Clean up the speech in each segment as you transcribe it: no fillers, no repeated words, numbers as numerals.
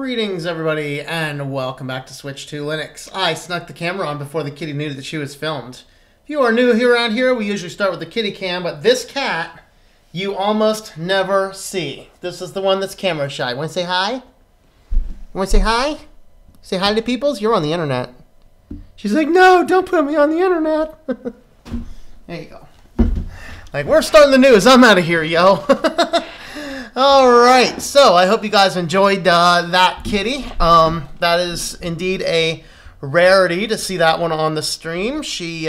Greetings everybody and welcome back to SwitchedtoLinux. I snuck the camera on before the kitty knew that she was filmed. If you are new here around here, we usually start with the kitty cam, but this cat you almost never see. This is the one that's camera shy. Want to say hi? You want to say hi? Say hi to peoples? You're on the internet. She's like, no, don't put me on the internet. There you go. Like, we're starting the news. I'm out of here, yo. Alright, so I hope you guys enjoyed that kitty. That is indeed a rarity to see that one on the stream. She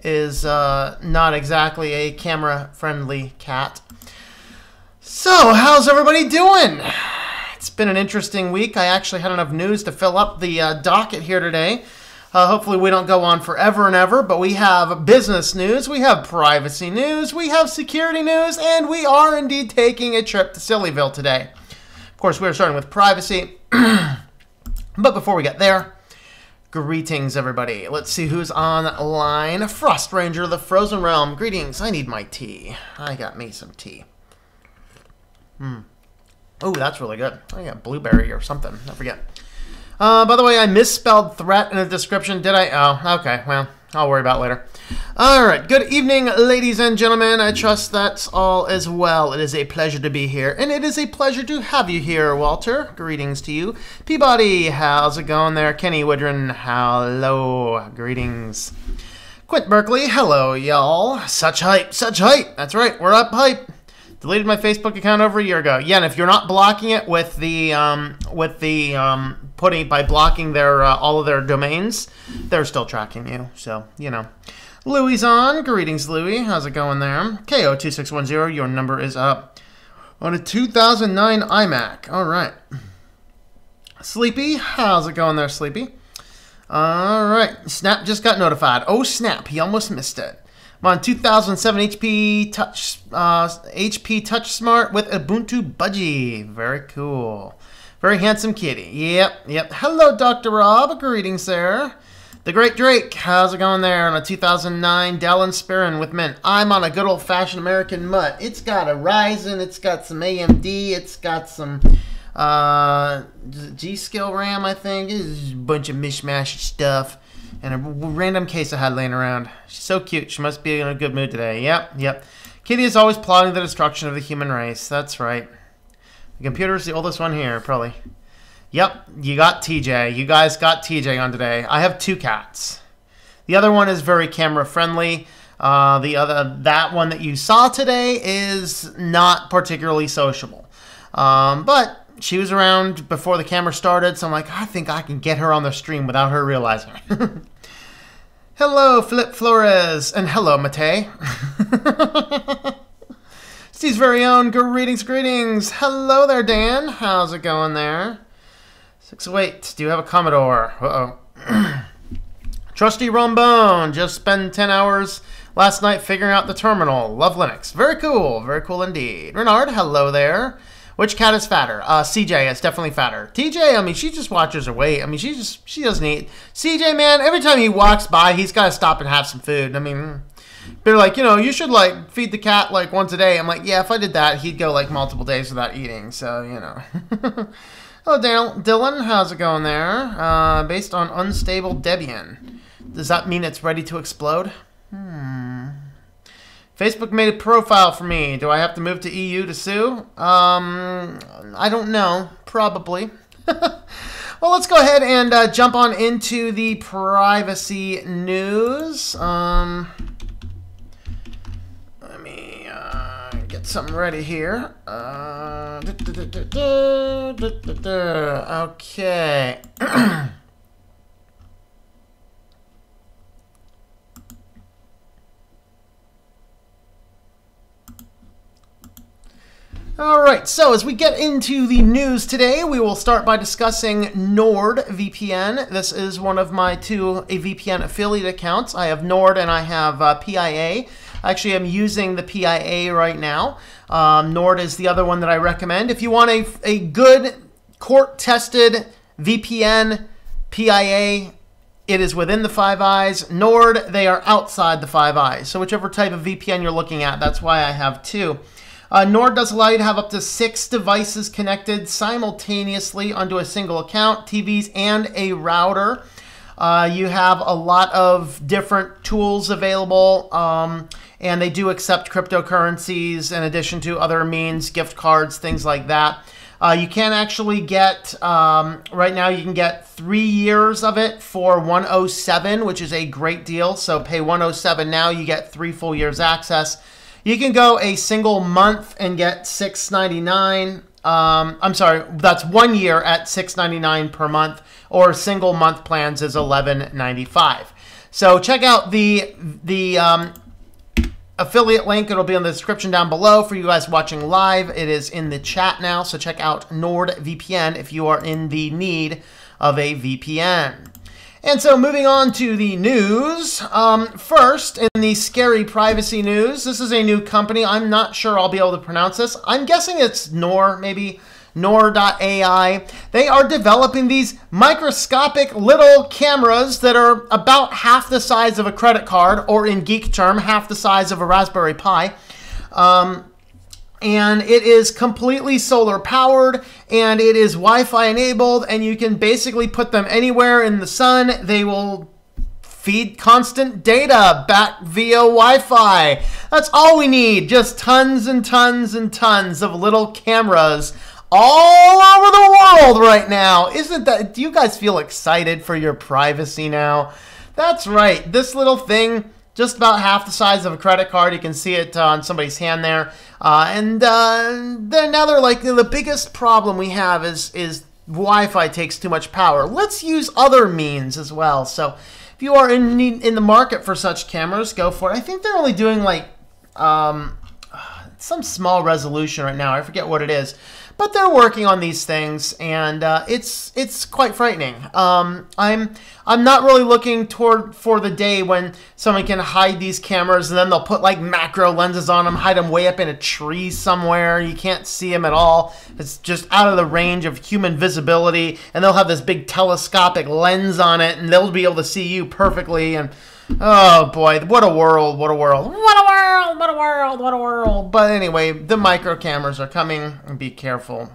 is not exactly a camera-friendly cat. So, how's everybody doing? It's been an interesting week. I actually had enough news to fill up the docket here today. Hopefully we don't go on forever and ever, but we have business news, we have privacy news, we have security news, and we are indeed taking a trip to Sillyville today. Of course, we're starting with privacy, but before we get there, greetings everybody. Let's see who's online. Frost Ranger of the Frozen Realm, greetings. I need my tea. I got me some tea. Oh, that's really good. I got blueberry or something, I forget. By the way, I misspelled threat in the description. Did I? Oh, okay. Well, I'll worry about it later. All right. Good evening, ladies and gentlemen. I trust that's all as well. It is a pleasure to be here, and it is a pleasure to have you here, Walter. Greetings to you. Peabody, how's it going there? Kenny Woodron, hello. Greetings. Quint Berkeley, hello, y'all. Such hype. Such hype. That's right. We're up hype. Deleted my Facebook account over a year ago. Yeah, and if you're not blocking it with the by blocking their all of their domains, they're still tracking you. So, you know. Louie's on. Greetings, Louie. How's it going there? KO2610, your number is up on a 2009 iMac. All right. Sleepy, how's it going there, Sleepy? All right. Snap just got notified. Oh, snap. He almost missed it. I'm on 2007 HP Touch Smart with Ubuntu Budgie. Very cool. Very handsome kitty. Yep. Hello, Dr. Rob. Greetings there. The Great Drake. How's it going there on a 2009 Dell Inspiron with Mint? I'm on a good old-fashioned American Mutt. It's got a Ryzen. It's got some AMD. It's got some G-Skill RAM, I think. It's a bunch of mishmash stuff. And a random case I had laying around. She's so cute. She must be in a good mood today. Yep. Kitty is always plotting the destruction of the human race. That's right. The computer is the oldest one here, probably. Yep, you got TJ. You guys got TJ on today. I have two cats. The other one is very camera friendly. That one that you saw today is not particularly sociable. But she was around before the camera started, so I'm like, I think I can get her on the stream without her realizing. Hello, Flip Flores, and hello, Matei. Steve's very own, greetings. Hello there, Dan. How's it going there? 608, do you have a Commodore? Uh-oh. Trusty Rombone, just spent 10 hours last night figuring out the terminal. Love Linux. Very cool indeed. Renard, hello there. Which cat is fatter? CJ is definitely fatter. TJ, I mean, she just watches her weight. I mean, she doesn't eat. CJ, man, every time he walks by, he's got to stop and have some food. I mean, they're like, you know, you should, like, feed the cat, like, once a day. I'm like, yeah, if I did that, he'd go, like, multiple days without eating. So, you know. Hello, Dylan. How's it going there? Based on unstable Debian. Does that mean it's ready to explode? Facebook made a profile for me. Do I have to move to EU to sue? I don't know. Probably. Well, let's go ahead and jump on into the privacy news. Let me get something ready here. Okay. Alright, so as we get into the news today, we will start by discussing NordVPN. This is one of my two VPN affiliate accounts. I have Nord and I have PIA. Actually, I'm using the PIA right now. Nord is the other one that I recommend. If you want a good court-tested VPN, PIA, it is within the Five Eyes. Nord, they are outside the Five Eyes. So whichever type of VPN you're looking at, that's why I have two. Nord does allow you to have up to 6 devices connected simultaneously onto a single account, TVs, and a router. You have a lot of different tools available, and they do accept cryptocurrencies in addition to other means, gift cards, things like that. You can actually get, right now you can get 3 years of it for $107, which is a great deal. So pay $107 now, you get 3 full years access. You can go a single month and get $6.99. I'm sorry, that's 1 year at $6.99 per month, or single month plans is $11.95. So check out the affiliate link. It'll be in the description down below for you guys watching live. It is in the chat now, so check out NordVPN if you are in the need of a VPN. And so moving on to the news. First, in the scary privacy news, this is a new company. I'm not sure I'll be able to pronounce this. I'm guessing it's Nor, maybe Nor.ai. They are developing these microscopic little cameras that are about half the size of a credit card, or in geek term, half the size of a Raspberry Pi. And it is completely solar powered, and it is Wi-Fi enabled, and you can basically put them anywhere in the sun. They will feed constant data back via Wi-Fi. That's all we need, just tons and tons and tons of little cameras all over the world right now. Isn't that, do you guys feel excited for your privacy now? That's right, this little thing, just about half the size of a credit card. You can see it on somebody's hand there. Now they're like, the biggest problem we have is Wi-Fi takes too much power. Let's use other means as well. So if you are in the market for such cameras, go for it. I think they're only doing like some small resolution right now. I forget what it is. But they're working on these things, and it's quite frightening. I'm not really looking for the day when someone can hide these cameras, and then they'll put like macro lenses on them, hide them way up in a tree somewhere. You can't see them at all. It's just out of the range of human visibility, and they'll have this big telescopic lens on it, and they'll be able to see you perfectly. And oh boy, what a world, what a world, what a world, what a world, what a world. But anyway, the micro cameras are coming, and be careful.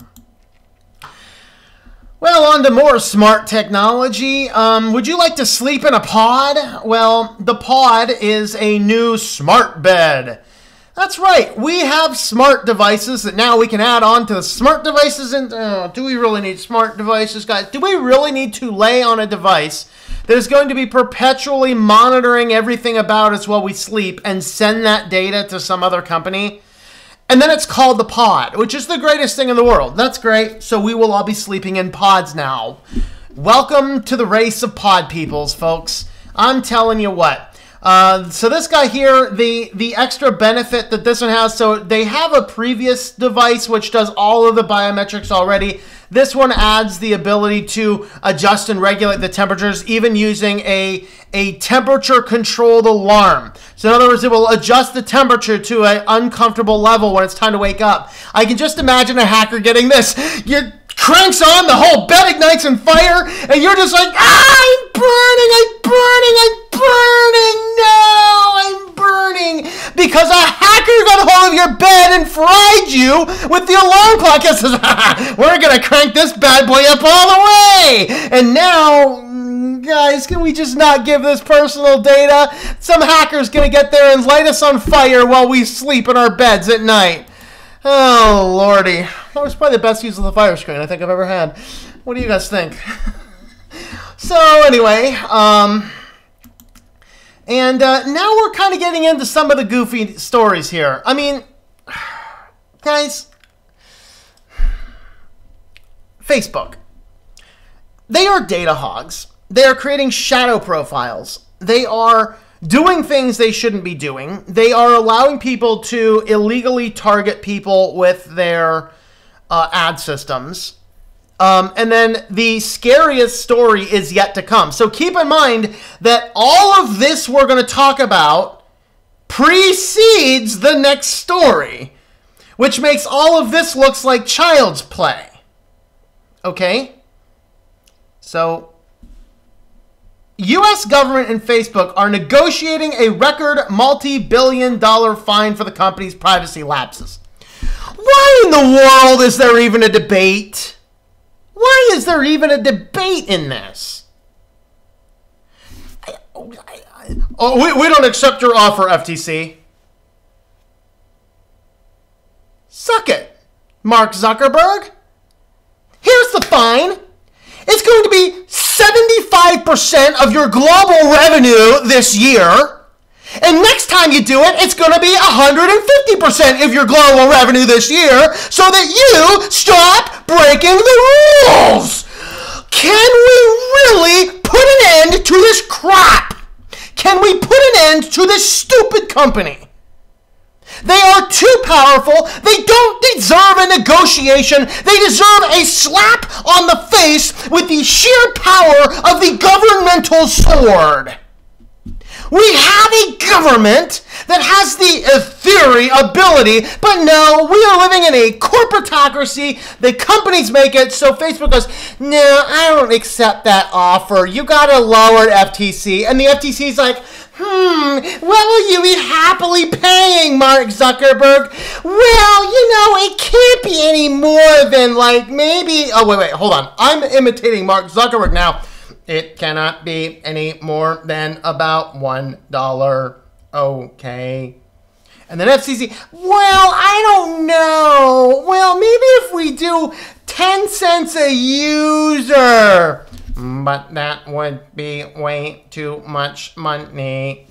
Well, on to more smart technology. Would you like to sleep in a pod? Well, the pod is a new smart bed. That's right, we have smart devices that now we can add on to the smart devices. And do we really need smart devices, guys? Do we really need to lay on a device that is going to be perpetually monitoring everything about us while we sleep and send that data to some other company? And then it's called the pod, which is the greatest thing in the world. That's great. So we will all be sleeping in pods now. Welcome to the race of pod peoples, folks. I'm telling you what. So this guy here, the extra benefit that this one has, so they have a previous device which does all of the biometrics already. This one adds the ability to adjust and regulate the temperatures, even using a temperature-controlled alarm. So in other words, it will adjust the temperature to an uncomfortable level when it's time to wake up. I can just imagine a hacker getting this. You cranks on, the whole bed ignites in fire, and you're just like, I'm burning, I'm burning, I'm burning, no, I'm burning, because a hacker got a hold of your bed and fried you with the alarm clock. It says, we're going to crank this bad boy up all the way. And now, guys, can we just not give this personal data? Some hacker's going to get there and light us on fire while we sleep in our beds at night. Oh, lordy. That was probably the best use of the fire screen I think I've ever had. What do you guys think? So, anyway, now we're kind of getting into some of the goofy stories here. I mean, guys, Facebook. They are data hogs. They are creating shadow profiles. They are doing things they shouldn't be doing. They are allowing people to illegally target people with their ad systems. And then the scariest story is yet to come. So keep in mind that all of this we're going to talk about precedes the next story, which makes all of this looks like child's play. Okay? So U.S. government and Facebook are negotiating a record multi-billion-dollar fine for the company's privacy lapses. the world is there even a debate? Why is there even a debate in this? Oh, we don't accept your offer, FTC. Suck it, Mark Zuckerberg. Here's the fine. It's going to be 75% of your global revenue this year. And next time you do it, it's going to be 150% of your global revenue this year so that you stop breaking the rules. Can we really put an end to this crap? Can we put an end to this stupid company? They are too powerful. They don't deserve a negotiation. They deserve a slap on the face with the sheer power of the governmental sword. We have a government that has the theory, ability, but no, we are living in a corporatocracy. The companies make it, so Facebook goes, no, I don't accept that offer. You got to lower it, FTC. And the FTC's like, what will you be happily paying, Mark Zuckerberg? Well, you know, it can't be any more than like maybe, oh, wait, hold on. I'm imitating Mark Zuckerberg now. It cannot be any more than about $1. Okay. And then FCC, well, I don't know. Well, maybe if we do 10 cents a user. But that would be way too much money.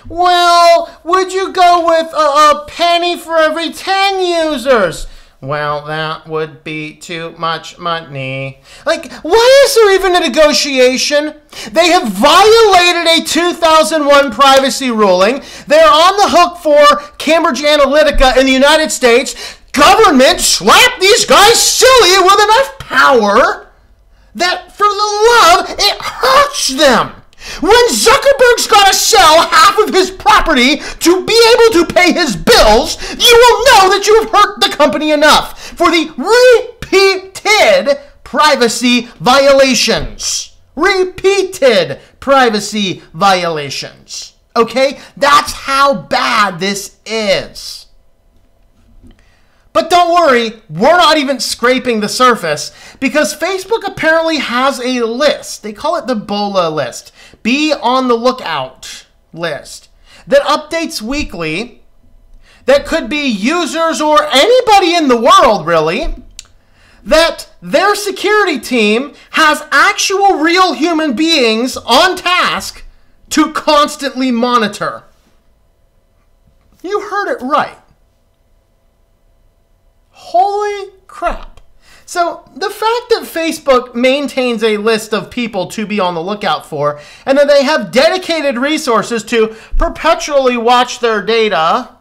Well, would you go with a penny for every 10 users? Well, that would be too much money. Like, why is there even a negotiation? They have violated a 2001 privacy ruling. They're on the hook for Cambridge Analytica in the United States. Government slapped these guys silly with enough power that, for the love, it hurts them. When Zuckerberg's got to sell half of his property to be able to pay his bills, you will know that you have hurt the company enough for the repeated privacy violations. Repeated privacy violations. Okay? That's how bad this is. But don't worry, we're not even scraping the surface because Facebook apparently has a list. They call it the BOLA list. Be on the lookout list that updates weekly, that could be users or anybody in the world really, that their security team has actual real human beings on task to constantly monitor. You heard it right. Holy crap. So the fact that Facebook maintains a list of people to be on the lookout for, and that they have dedicated resources to perpetually watch their data,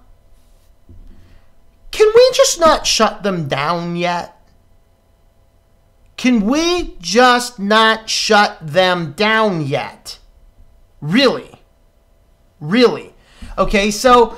can we just not shut them down yet? Can we just not shut them down yet? Really? Really? Okay, so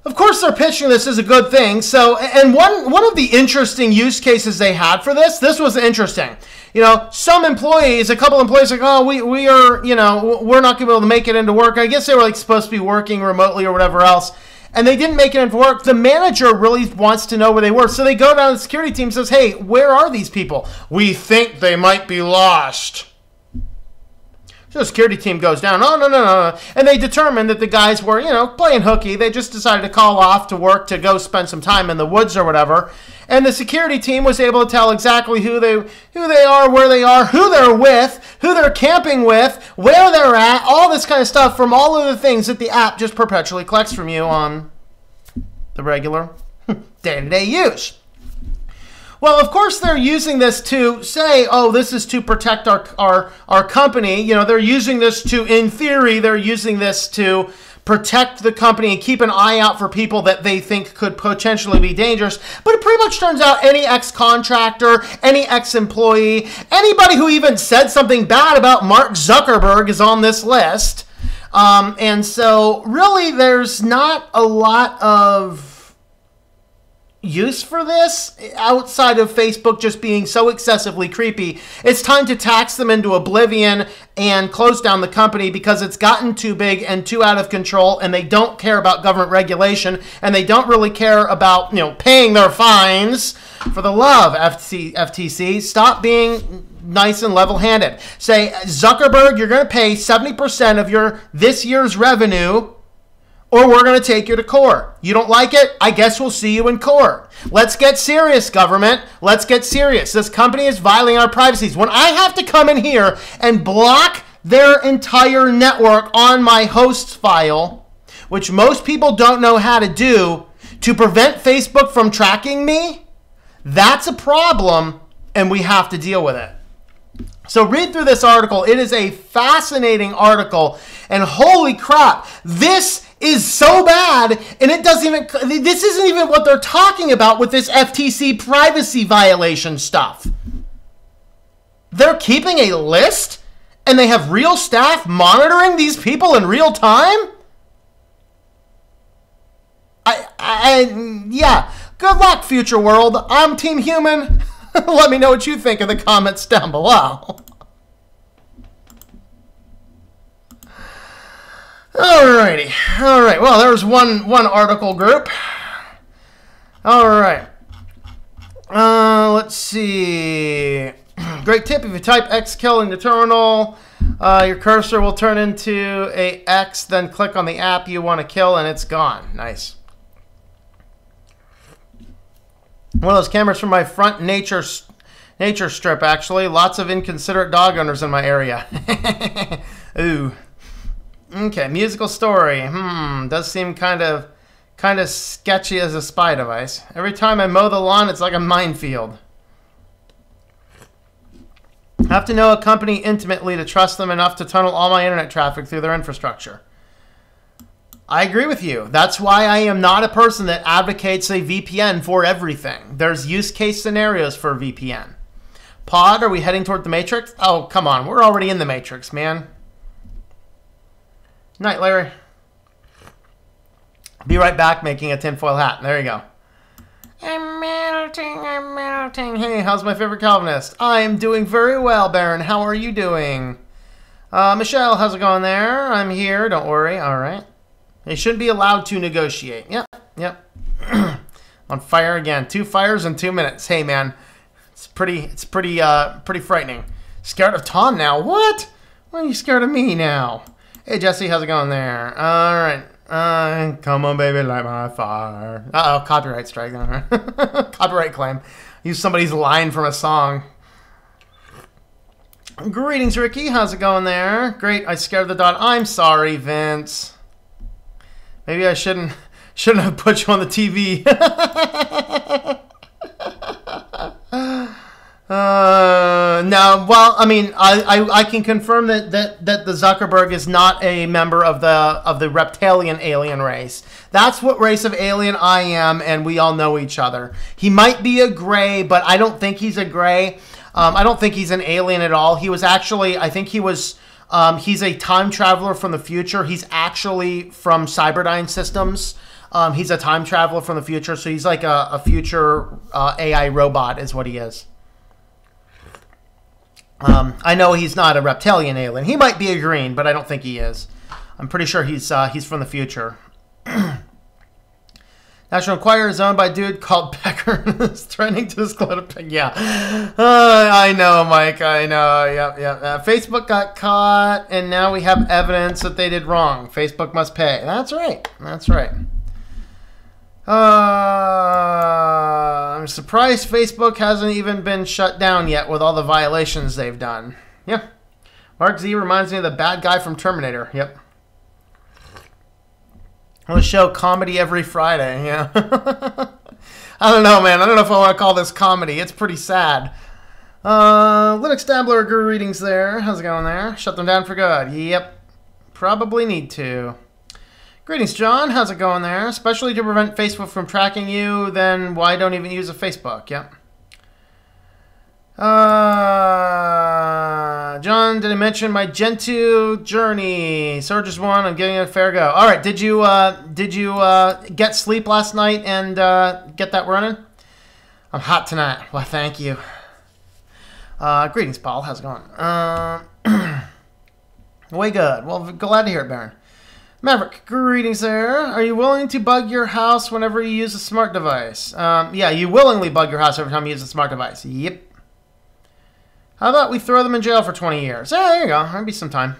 of course they're pitching this as a good thing. So, and one of the interesting use cases they had for this was interesting. You know, some employees, a couple employees like, oh, we are, you know, we're not going to be able to make it into work. I guess they were like supposed to be working remotely or whatever else. And they didn't make it into work. The manager really wants to know where they were. So they go down to the security team and says, hey, where are these people? We think they might be lost. So the security team goes down, oh, no. And they determined that the guys were, you know, playing hooky. They just decided to call off to work to go spend some time in the woods or whatever. And the security team was able to tell exactly who they are, where they are, who they're with, who they're camping with, where they're at, all this kind of stuff from all of the things that the app just perpetually collects from you on the regular day-to-day use. Well, of course, they're using this to say, oh, this is to protect our company. You know, they're using this to, in theory, they're using this to protect the company and keep an eye out for people that they think could potentially be dangerous. But it pretty much turns out any ex-contractor, any ex-employee, anybody who even said something bad about Mark Zuckerberg is on this list. And so really there's not a lot of use for this outside of Facebook just being so excessively creepy. It's time to tax them into oblivion and close down the company because it's gotten too big and too out of control, and they don't care about government regulation, and they don't really care about, paying their fines. For the love, FTC, stop being nice and level-handed. Say, Zuckerberg, you're going to pay 70% of this year's revenue, or we're going to take you to court. You don't like it? I guess we'll see you in court. Let's get serious, government. Let's get serious. This company is violating our privacies. When I have to come in here and block their entire network on my hosts file, which most people don't know how to do, to prevent Facebook from tracking me, that's a problem, and we have to deal with it. So read through this article. It is a fascinating article, and holy crap, this is so bad, and this isn't even what they're talking about with this FTC privacy violation stuff. They're keeping a list, and they have real staff monitoring these people in real time? Yeah, good luck, future world. I'm Team Human. Let me know what you think in the comments down below. Alrighty. Alright, well, there's one article group. Alright. Let's see. Great tip, if you type xkill in the terminal, your cursor will turn into a X, then click on the app you want to kill, and it's gone. Nice. One of those cameras from my front nature strip, actually. Lots of inconsiderate dog owners in my area. Ooh. Okay, musical story. Does seem kind of sketchy as a spy device. Every time I mow the lawn, it's like a minefield. I have to know a company intimately to trust them enough to tunnel all my internet traffic through their infrastructure. I agree with you. That's why I am not a person that advocates a VPN for everything. There's use case scenarios for a VPN. Pod, are we heading toward the Matrix? Oh, come on. We're already in the Matrix, man. Night, Larry. Be right back making a tinfoil hat. There you go. I'm melting. Hey, how's my favorite Calvinist? I am doing very well, Baron. How are you doing? Michelle, how's it going there? I'm here. Don't worry. All right. They shouldn't be allowed to negotiate. Yep. On fire again. 2 fires in 2 minutes. Hey, man. It's pretty frightening. Scared of Tom now? What? Why are you scared of me now? Hey, Jesse, how's it going there? All right. Come on, baby, light my fire. Uh-oh, copyright strike. Copyright claim. Use somebody's line from a song. Greetings, Ricky. How's it going there? Great. I scared the dog. I'm sorry, Vince. Maybe I shouldn't have put you on the TV. No, well, I mean, I can confirm that the Zuckerberg is not a member of the reptilian alien race. That's what race of alien I am, and we all know each other. He might be a gray, but I don't think he's a gray. I don't think he's an alien at all. He was actually, I think he was. He's a time traveler from the future. He's actually from Cyberdyne Systems. He's a time traveler from the future, so he's like a future AI robot is what he is. I know he's not a reptilian alien. He might be a green, but I don't think he is. I'm pretty sure he's from the future. National Enquirer is owned by a dude called Becker. Is threatening to disclose a pig. Yeah. I know, Mike. I know. Yep. Facebook got caught, and now we have evidence that they did wrong. Facebook must pay. That's right. I'm surprised Facebook hasn't even been shut down yet with all the violations they've done. Yeah. Mark Z reminds me of the bad guy from Terminator. Yep. On the show comedy every Friday. Yeah. I don't know, man. I don't know if I want to call this comedy. It's pretty sad. Linux Dabbler greetings there. How's it going there? Shut them down for good. Yep. Probably need to. Greetings, John. How's it going there? Especially to prevent Facebook from tracking you, then why don't even use a Facebook? Yep. John, did I mention my Gen 2 journey? Surges 1, I'm giving it a fair go. All right, did you get sleep last night and get that running? I'm hot tonight. Well, thank you. Greetings, Paul. How's it going? Way good. Well, glad to hear it, Baron. Maverick, greetings there. Are you willing to bug your house whenever you use a smart device? Yeah, you willingly bug your house every time you use a smart device. Yep. How about we throw them in jail for 20 years? Yeah, there you go. That'd be some time.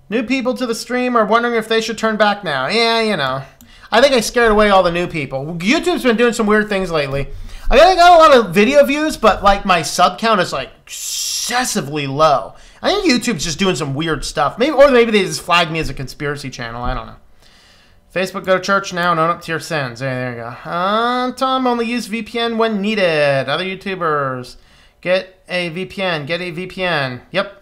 New people to the stream are wondering if they should turn back now. Yeah, you know. I think I scared away all the new people. YouTube's been doing some weird things lately. I got a lot of video views, but like my sub count is like excessively low. I think YouTube's just doing some weird stuff. Maybe they just flagged me as a conspiracy channel. I don't know. Facebook, go to church now and own up to your sins. There you go. Tom, only use VPN when needed. Other YouTubers, get a VPN. Get a VPN. Yep.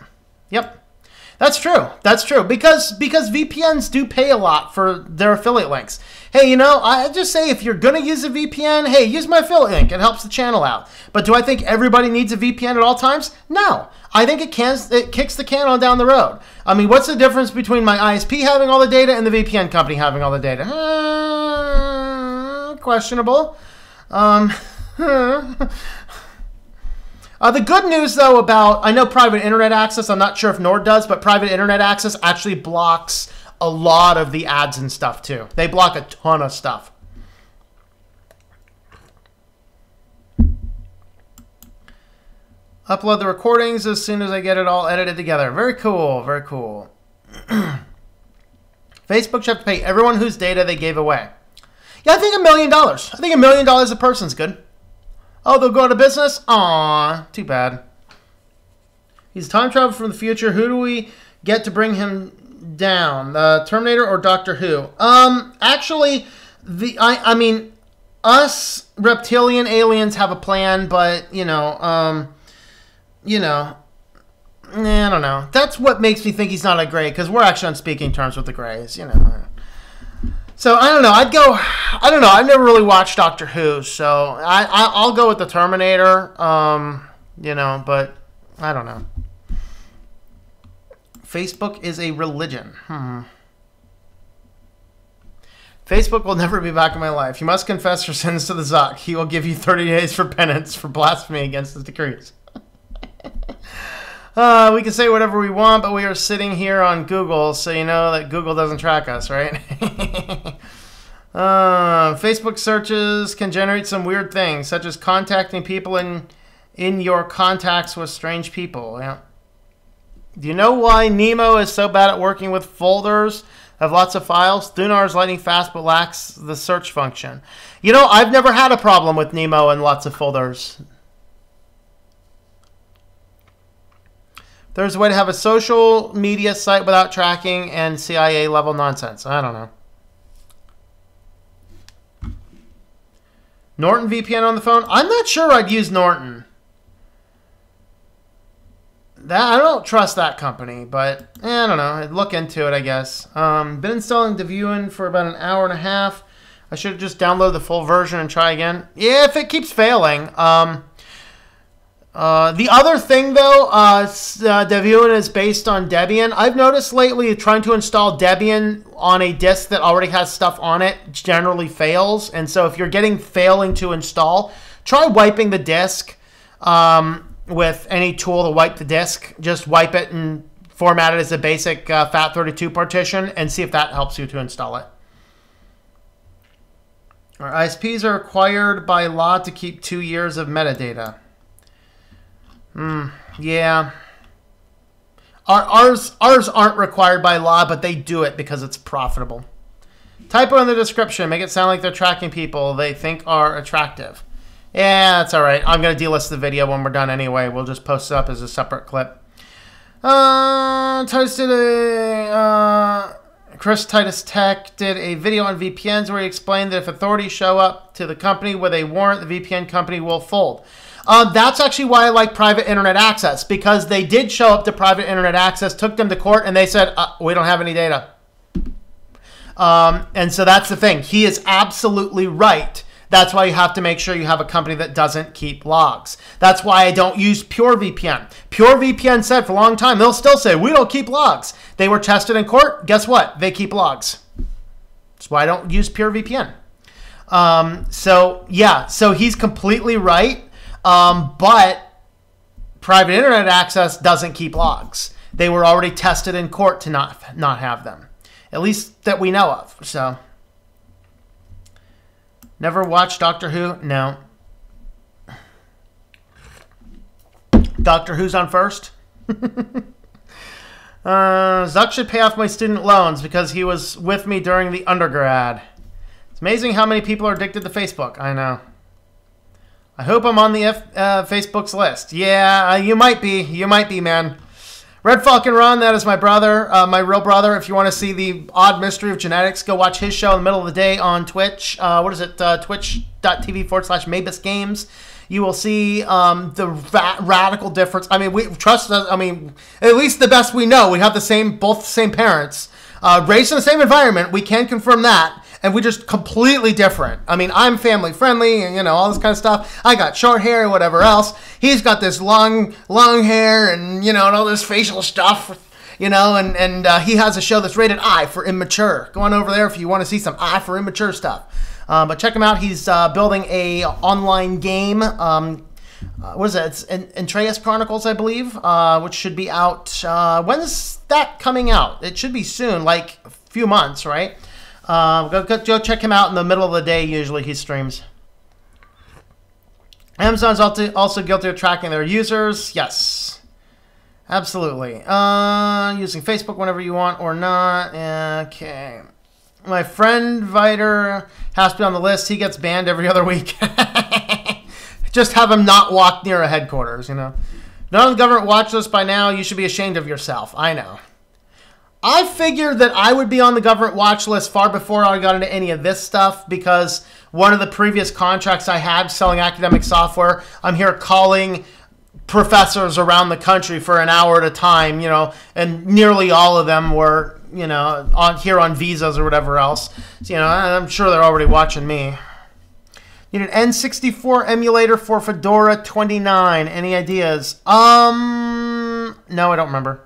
That's true. That's true. Because VPNs do pay a lot for their affiliate links. Hey, you know, I just say if you're going to use a VPN, hey, use my affiliate link. It helps the channel out. But do I think everybody needs a VPN at all times? No. I think it kicks the can on down the road. I mean, what's the difference between my ISP having all the data and the VPN company having all the data? Questionable. The good news, though, about, I know private internet access, I'm not sure if Nord does, but private internet access actually blocks a lot of the ads and stuff, too. They block a ton of stuff. Upload the recordings as soon as I get it all edited together. Very cool, very cool. Facebook should have to pay everyone whose data they gave away. Yeah, I think $1 million. I think $1 million a person's good. Oh, they'll go out of business? Aw, too bad. He's time travel from the future. Who do we get to bring him down? The Terminator or Doctor Who? Actually, I mean, us reptilian aliens have a plan, but I don't know. That's what makes me think he's not a Grey, because we're actually on speaking terms with the Greys, So, I don't know. I don't know. I've never really watched Doctor Who, so I'll go with the Terminator, but I don't know. Facebook is a religion. Facebook will never be back in my life. You must confess your sins to the Zuck. He will give you 30 days for penance for blasphemy against his decrees. We can say whatever we want, but we are sitting here on Google, so you know that Google doesn't track us, right? Facebook searches can generate some weird things, such as contacting people in your contacts with strange people. Yeah. Do you know why Nemo is so bad at working with folders? Have lots of files. Thunar is lightning fast, but lacks the search function. I've never had a problem with Nemo and lots of folders. There's a way to have a social media site without tracking and CIA level nonsense. I don't know. Norton VPN on the phone? I'm not sure I'd use Norton. I don't trust that company, but I don't know. I'd look into it, I guess. Been installing Devuin for about an hour and a half. I should just download the full version and try again. Yeah, if it keeps failing. The other thing, though, Devuin is based on Debian. I've noticed lately trying to install Debian on a disk that already has stuff on it generally fails. And so if you're getting failing to install, try wiping the disk with any tool to wipe the disk. Just wipe it and format it as a basic FAT32 partition and see if that helps you to install it. Our ISPs are required by law to keep 2 years of metadata. Yeah. Ours aren't required by law, but they do it because it's profitable. Typo in the description. Make it sound like they're tracking people they think are attractive. Yeah, that's all right. I'm going to delist the video when we're done anyway. We'll just post it up as a separate clip. Chris Titus Tech did a video on VPNs where he explained that if authorities show up to the company with a warrant, the VPN company will fold. That's actually why I like private internet access, because they did show up to private internet access, took them to court, and they said, we don't have any data. And so that's the thing. He is absolutely right That's why you have to make sure you have a company that doesn't keep logs. That's why I don't use PureVPN. PureVPN said for a long time, they'll still say, we don't keep logs. They were tested in court. Guess what? They keep logs. That's why I don't use PureVPN. So he's completely right. But private internet access doesn't keep logs. They were already tested in court to not have them, at least that we know of. So, never watched Doctor Who? No. Doctor Who's on first? Zuck should pay off my student loans because he was with me during the undergrad. It's amazing how many people are addicted to Facebook. I know. I hope I'm on the Facebook's list. Yeah, you might be. You might be, man. Red Falcon Run, that is my brother, my real brother. If you want to see the odd mystery of genetics, go watch his show in the middle of the day on Twitch. What is it? Twitch.tv/Mabus Games. You will see the radical difference. I mean, we trust us. I mean, at least the best we know. We have both the same parents, raised in the same environment. We can confirm that. And we're just completely different. I mean, I'm family friendly and, all this kind of stuff. I got short hair and whatever else. He's got this long hair and, and all this facial stuff, and he has a show that's rated I for immature. Go on over there if you want to see some I for immature stuff. But check him out. He's building a online game. What is that? It's Untrusted Chronicles, I believe, which should be out. When is that coming out? It should be soon, like a few months, right? Go check him out in the middle of the day. Usually he streams. Amazon's also guilty of tracking their users. Yes, absolutely. Using Facebook whenever you want or not. Okay. My friend Viter has to be on the list. He gets banned every other week. Just have him not walk near a headquarters, Not on the government watch list by now. You should be ashamed of yourself. I know. I figured that I would be on the government watch list far before I got into any of this stuff because one of the previous contracts I had selling academic software, I'm here calling professors around the country for an hour at a time, and nearly all of them were, on visas or whatever else. So, I'm sure they're already watching me. Need an N64 emulator for Fedora 29. Any ideas? No, I don't remember.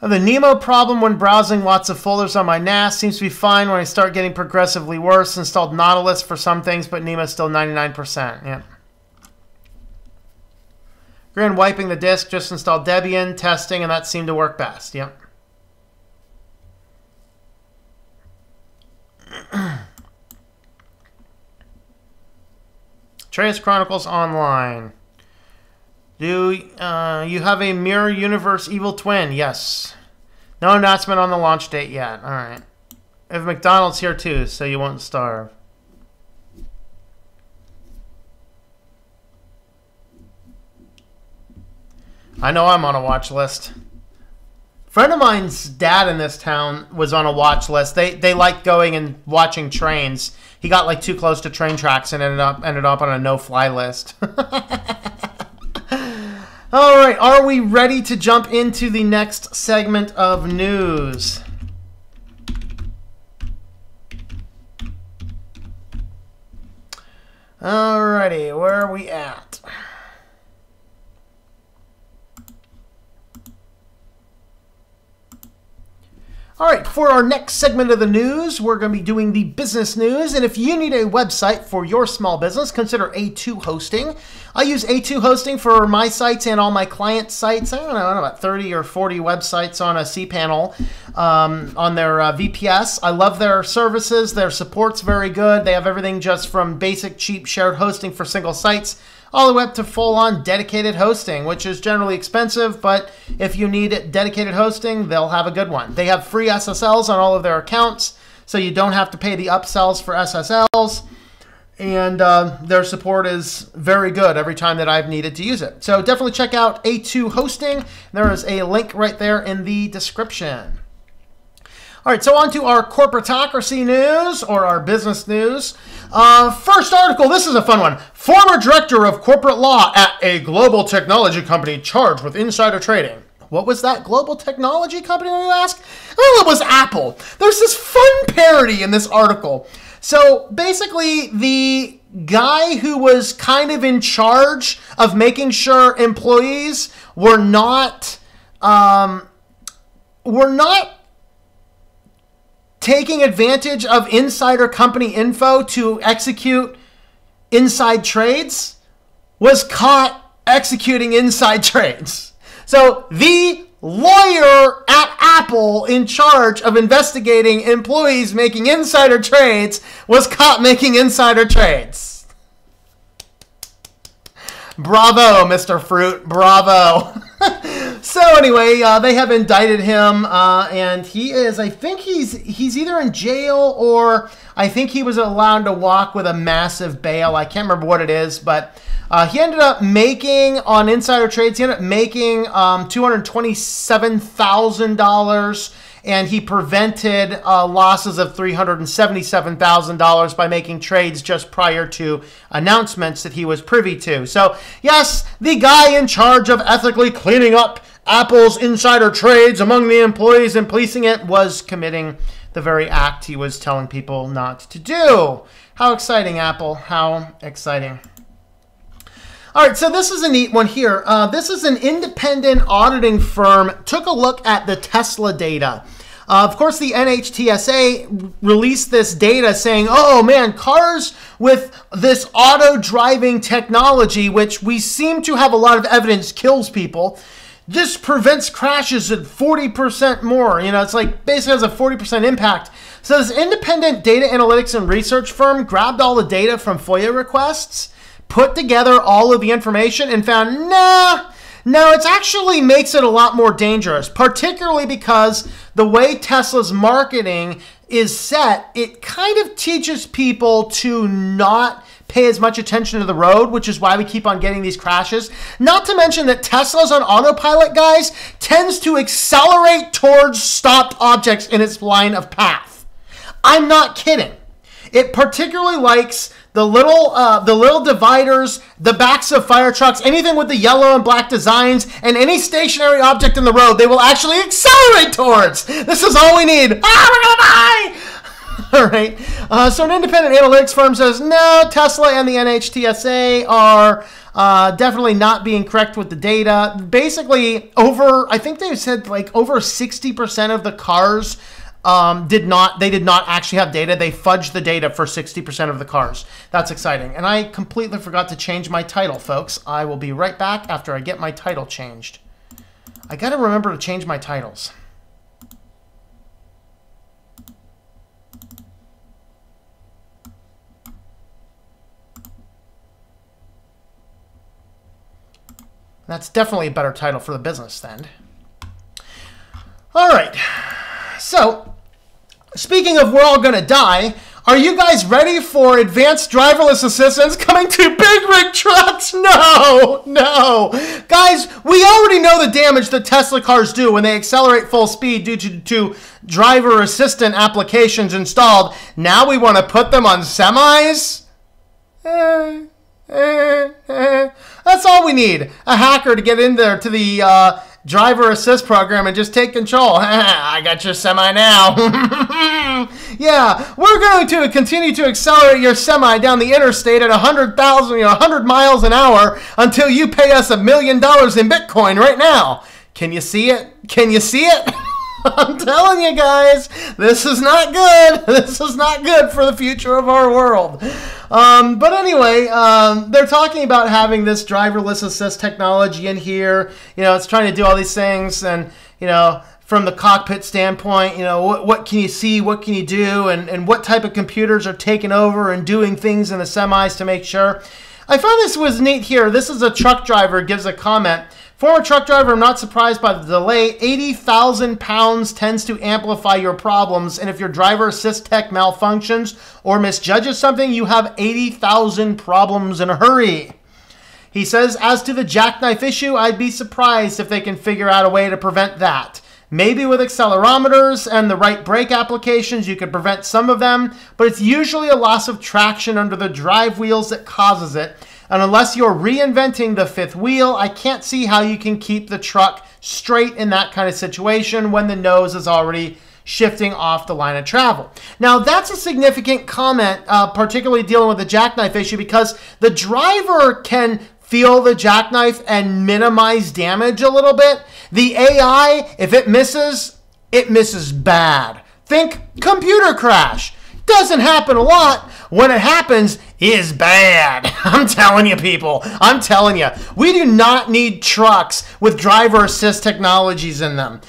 The Nemo problem when browsing lots of folders on my NAS seems to be fine when I start getting progressively worse. Installed Nautilus for some things, but Nemo is still 99%. Yeah. Grin wiping the disk, just installed Debian, testing, and that seemed to work best. Yep. Trace Chronicles Online. Do you have a Mirror Universe Evil Twin? Yes. No announcement on the launch date yet. All right. If McDonald's here too, so you won't starve. I know I'm on a watch list. A friend of mine's dad in this town was on a watch list. They like going and watching trains. He got like too close to train tracks and ended up on a no-fly list. All right, are we ready to jump into the next segment of news? All righty, where are we at? All right, for our next segment of the news, we're going to be doing the business news. And if you need a website for your small business, consider A2 Hosting. I use A2 Hosting for my sites and all my client sites. I don't know, about 30 or 40 websites on a cPanel on their VPS. I love their services. Their support's very good. They have everything just from basic, cheap shared hosting for single sites all the way up to full-on dedicated hosting, which is generally expensive, but if you need dedicated hosting, they'll have a good one. They have free SSLs on all of their accounts, so you don't have to pay the upsells for SSLs, and their support is very good every time that I've needed to use it. So definitely check out A2 Hosting. There is a link right there in the description. All right, so on to our corporatocracy news, or our business news. First article, this is a fun one. Former director of corporate law at a global technology company charged with insider trading. What was that global technology company, you ask? Oh, it was Apple. There's this fun parody in this article. So basically, the guy who was kind of in charge of making sure employees were not taking advantage of insider company info to execute inside trades was caught executing inside trades. So the lawyer at Apple in charge of investigating employees making insider trades was caught making insider trades. Bravo, Mr. Fruit. Bravo. So anyway, they have indicted him, and he is, I think he's either in jail or I think he was allowed to walk with a massive bail. I can't remember what it is, but he ended up making, on insider trades, he ended up making $227,000, and he prevented losses of $377,000 by making trades just prior to announcements that he was privy to. So yes, the guy in charge of ethically cleaning up Apple's insider trades among the employees and policing it was committing the very act he was telling people not to do. How exciting, Apple. How exciting. All right, so this is a neat one here. This is an independent auditing firm took a look at the Tesla data. Of course, the NHTSA released this data saying, oh man, cars with this auto-driving technology, which we seem to have a lot of evidence kills people, this prevents crashes at 40% more. You know, it's like basically has a 40% impact. So this independent data analytics and research firm grabbed all the data from FOIA requests, put together all of the information, and found, no, it actually makes it a lot more dangerous, particularly because the way Tesla's marketing is set, it kind of teaches people to not pay as much attention to the road, which is why we keep on getting these crashes. Not to mention that Tesla's on autopilot, guys, tends to accelerate towards stopped objects in its line of path. I'm not kidding. It particularly likes the little dividers, the backs of fire trucks, anything with the yellow and black designs, and any stationary object in the road, they will actually accelerate towards. This is all we need. We're gonna die! All right. So an independent analytics firm says, no, Tesla and the NHTSA are definitely not being correct with the data. Basically, I think they said like over 60% of the cars did not actually have data. They fudged the data for 60% of the cars. That's exciting. And I completely forgot to change my title, folks. I will be right back after I get my title changed. I got to remember to change my titles. That's definitely a better title for the business then. All right. So, speaking of we're all going to die, are you guys ready for advanced driverless assistance coming to big rig trucks? No. Guys, we already know the damage that Tesla cars do when they accelerate full speed due to driver assistant applications installed. Now we want to put them on semis? That's all we need. A hacker to get in there to the driver assist program and just take control. I got your semi now. Yeah, we're going to continue to accelerate your semi down the interstate at 100 miles an hour until you pay us $1 million in Bitcoin right now. Can you see it? Can you see it? I'm telling you guys, this is not good. This is not good for the future of our world. But anyway, they're talking about having this driverless assist technology in here. You know, it's trying to do all these things, and you know, from the cockpit standpoint, you know, what can you see, what can you do, and what type of computers are taking over and doing things in the semis to make sure. I found this was neat here. This is a truck driver gives a comment. Former truck driver, I'm not surprised by the delay. 80,000 pounds tends to amplify your problems, and if your driver assist tech malfunctions or misjudges something, you have 80,000 problems in a hurry. He says, as to the jackknife issue, I'd be surprised if they can figure out a way to prevent that. Maybe with accelerometers and the right brake applications, you could prevent some of them, but it's usually a loss of traction under the drive wheels that causes it. And unless you're reinventing the fifth wheel, I can't see how you can keep the truck straight in that kind of situation when the nose is already shifting off the line of travel. Now, that's a significant comment, particularly dealing with the jackknife issue, because the driver can feel the jackknife and minimize damage a little bit. The AI, if it misses bad. Think computer crash. Doesn't happen a lot. When it happens, is bad. I'm telling you, people. I'm telling you. We do not need trucks with driver assist technologies in them.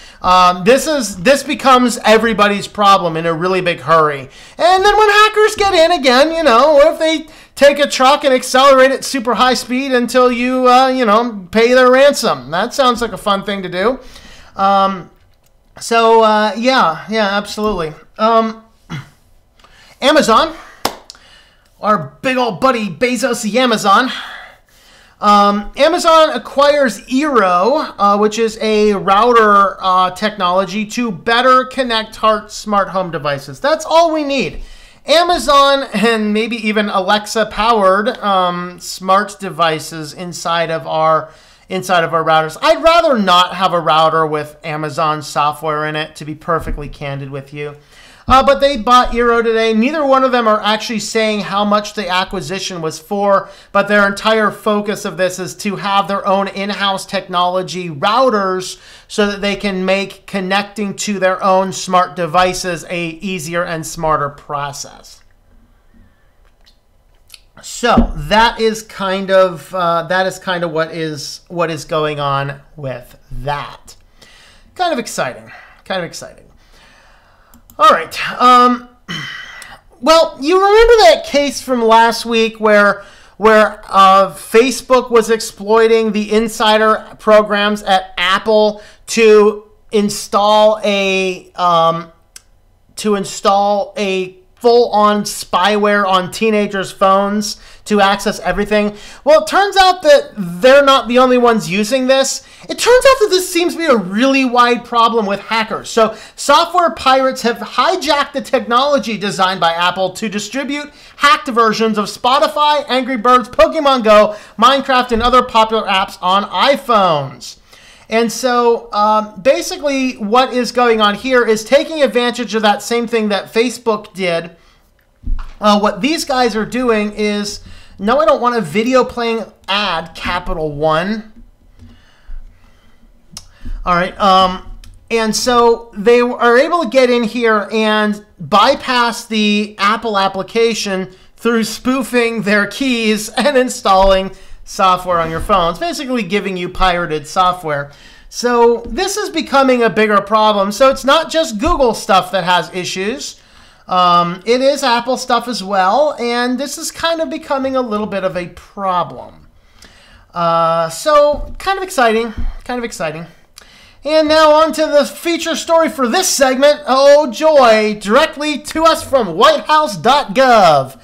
This becomes everybody's problem in a really big hurry. And then when hackers get in again, you know, what if they take a truck and accelerate at super high speed until you, you know, pay their ransom? That sounds like a fun thing to do. Yeah, absolutely. Amazon, our big old buddy Bezos, the Amazon. Amazon acquires Eero, which is a router technology to better connect smart home devices. That's all we need. Amazon and maybe even Alexa-powered smart devices inside of our routers. I'd rather not have a router with Amazon software in it, to be perfectly candid with you. But they bought Eero today. Neither one of them are actually saying how much the acquisition was for, but their entire focus of this is to have their own in-house technology routers so that they can make connecting to their own smart devices a easier and smarter process. So that is kind of what is going on with that. Kind of exciting. All right. Well, you remember that case from last week where Facebook was exploiting the insider programs at Apple to install a full-on spyware on teenagers' phones to access everything? Well, it turns out that they're not the only ones using this. It turns out that this seems to be a really wide problem with hackers. So software pirates have hijacked the technology designed by Apple to distribute hacked versions of Spotify, Angry Birds, Pokemon Go, Minecraft, and other popular apps on iPhones. And so basically what is going on here is taking advantage of that same thing that Facebook did. What these guys are doing is, no, I don't want a video playing ad, capital 1. All right. And so they are able to get in here and bypass the Apple application through spoofing their keys and installing software on your phones, basically giving you pirated software. So this is becoming a bigger problem. So it's not just Google stuff that has issues. It is Apple stuff as well. And this is kind of becoming a little bit of a problem. So kind of exciting. And now on to the feature story for this segment. Oh joy, directly to us from whitehouse.gov.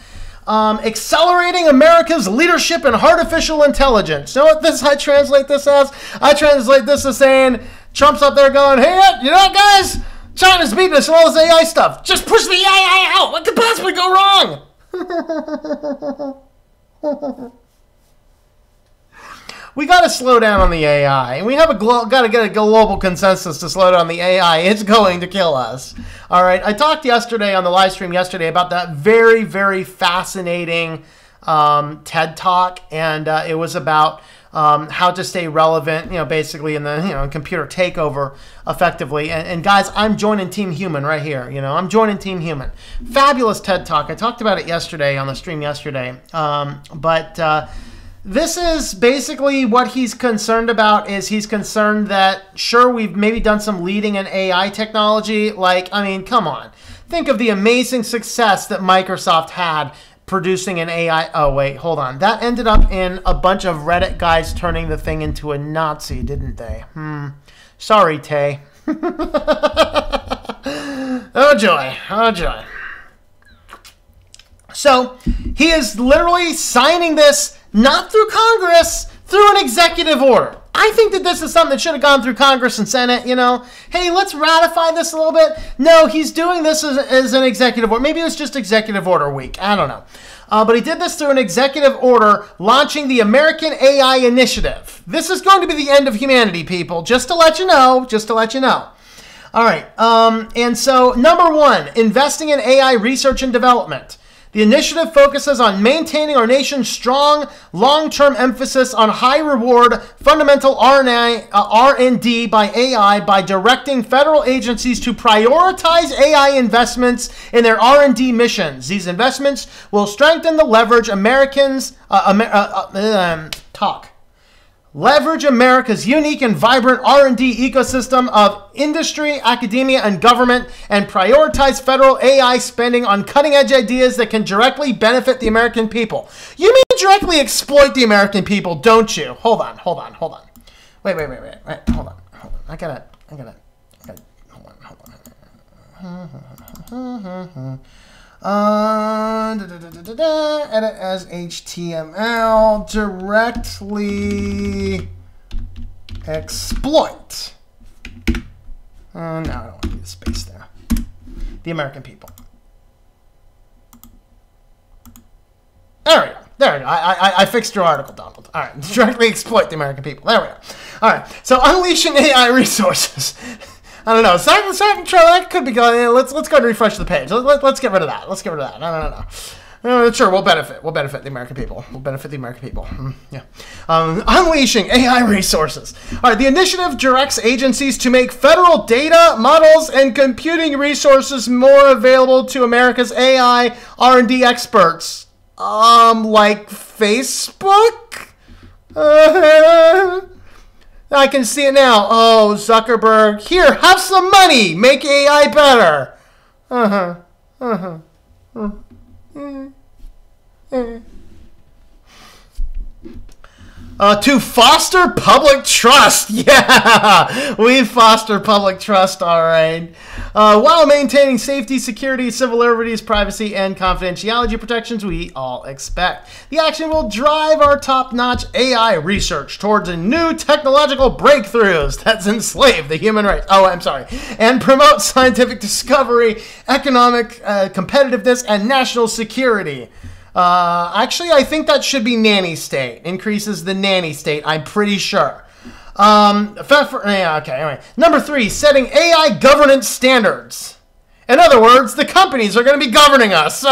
Accelerating America's leadership in artificial intelligence. You know what I translate this as? I translate this as saying, Trump's up there going, hey, you know what, guys? China's beating us in all this AI stuff. Just push the AI out. What could possibly go wrong? We got to slow down on the AI. And we have got to get a global consensus to slow down the AI. It's going to kill us. All right. I talked yesterday on the live stream yesterday about that very, very fascinating TED Talk. And it was about how to stay relevant, basically in the, computer takeover effectively. And guys, I'm joining Team Human right here. I'm joining Team Human. Fabulous TED Talk. I talked about it yesterday on the stream yesterday. This is basically what he's concerned about. Is he's concerned that, sure, we've maybe done some leading in AI technology. Come on. Think of the amazing success that Microsoft had producing an AI. Oh, wait, hold on. That ended up in a bunch of Reddit guys turning the thing into a Nazi, didn't they? Sorry, Tay. Oh, joy. Oh, joy. So he is literally signing this not through Congress, through an executive order. I think that this is something that should have gone through Congress and Senate, Hey, let's ratify this a little bit. No, he's doing this as an executive order. Maybe it was just executive order week. I don't know. But he did this through an executive order launching the American AI Initiative. This is going to be the end of humanity, people. Just to let you know. All right. And so, number one, investing in AI research and development. The initiative focuses on maintaining our nation's strong, long-term emphasis on high-reward, fundamental R&D by AI by directing federal agencies to prioritize AI investments in their R&D missions. These investments will strengthen the leverage Leverage America's unique and vibrant R&D ecosystem of industry, academia, and government, and prioritize federal AI spending on cutting-edge ideas that can directly benefit the American people. You mean directly exploit the American people, don't you? Hold on. Wait, hold on. I gotta, hold on. Edit as HTML, directly exploit. No, I don't want to need a space there. The American people. There we go. I fixed your article, Donald. All right, directly exploit the American people. There we go. All right, so unleashing AI resources. I don't know. That could be going. Let's go and refresh the page. Let's get rid of that. No. Sure, we'll benefit the American people. Yeah. Unleashing AI resources. All right. The initiative directs agencies to make federal data, models, and computing resources more available to America's AI R&D experts. Like Facebook. I can see it now. Oh, Zuckerberg. Here, have some money. Make AI better. To foster public trust. Yeah, we foster public trust, all right. While maintaining safety, security, civil liberties, privacy, and confidentiality protections we all expect. The action will drive our top-notch AI research towards a new technological breakthroughs that enslave the human race. Oh, I'm sorry. And promote scientific discovery, economic competitiveness, and national security. Actually, I think that should be nanny state. Increases the nanny state, I'm pretty sure. Anyway. Number 3, setting AI governance standards. In other words, the companies are going to be governing us. So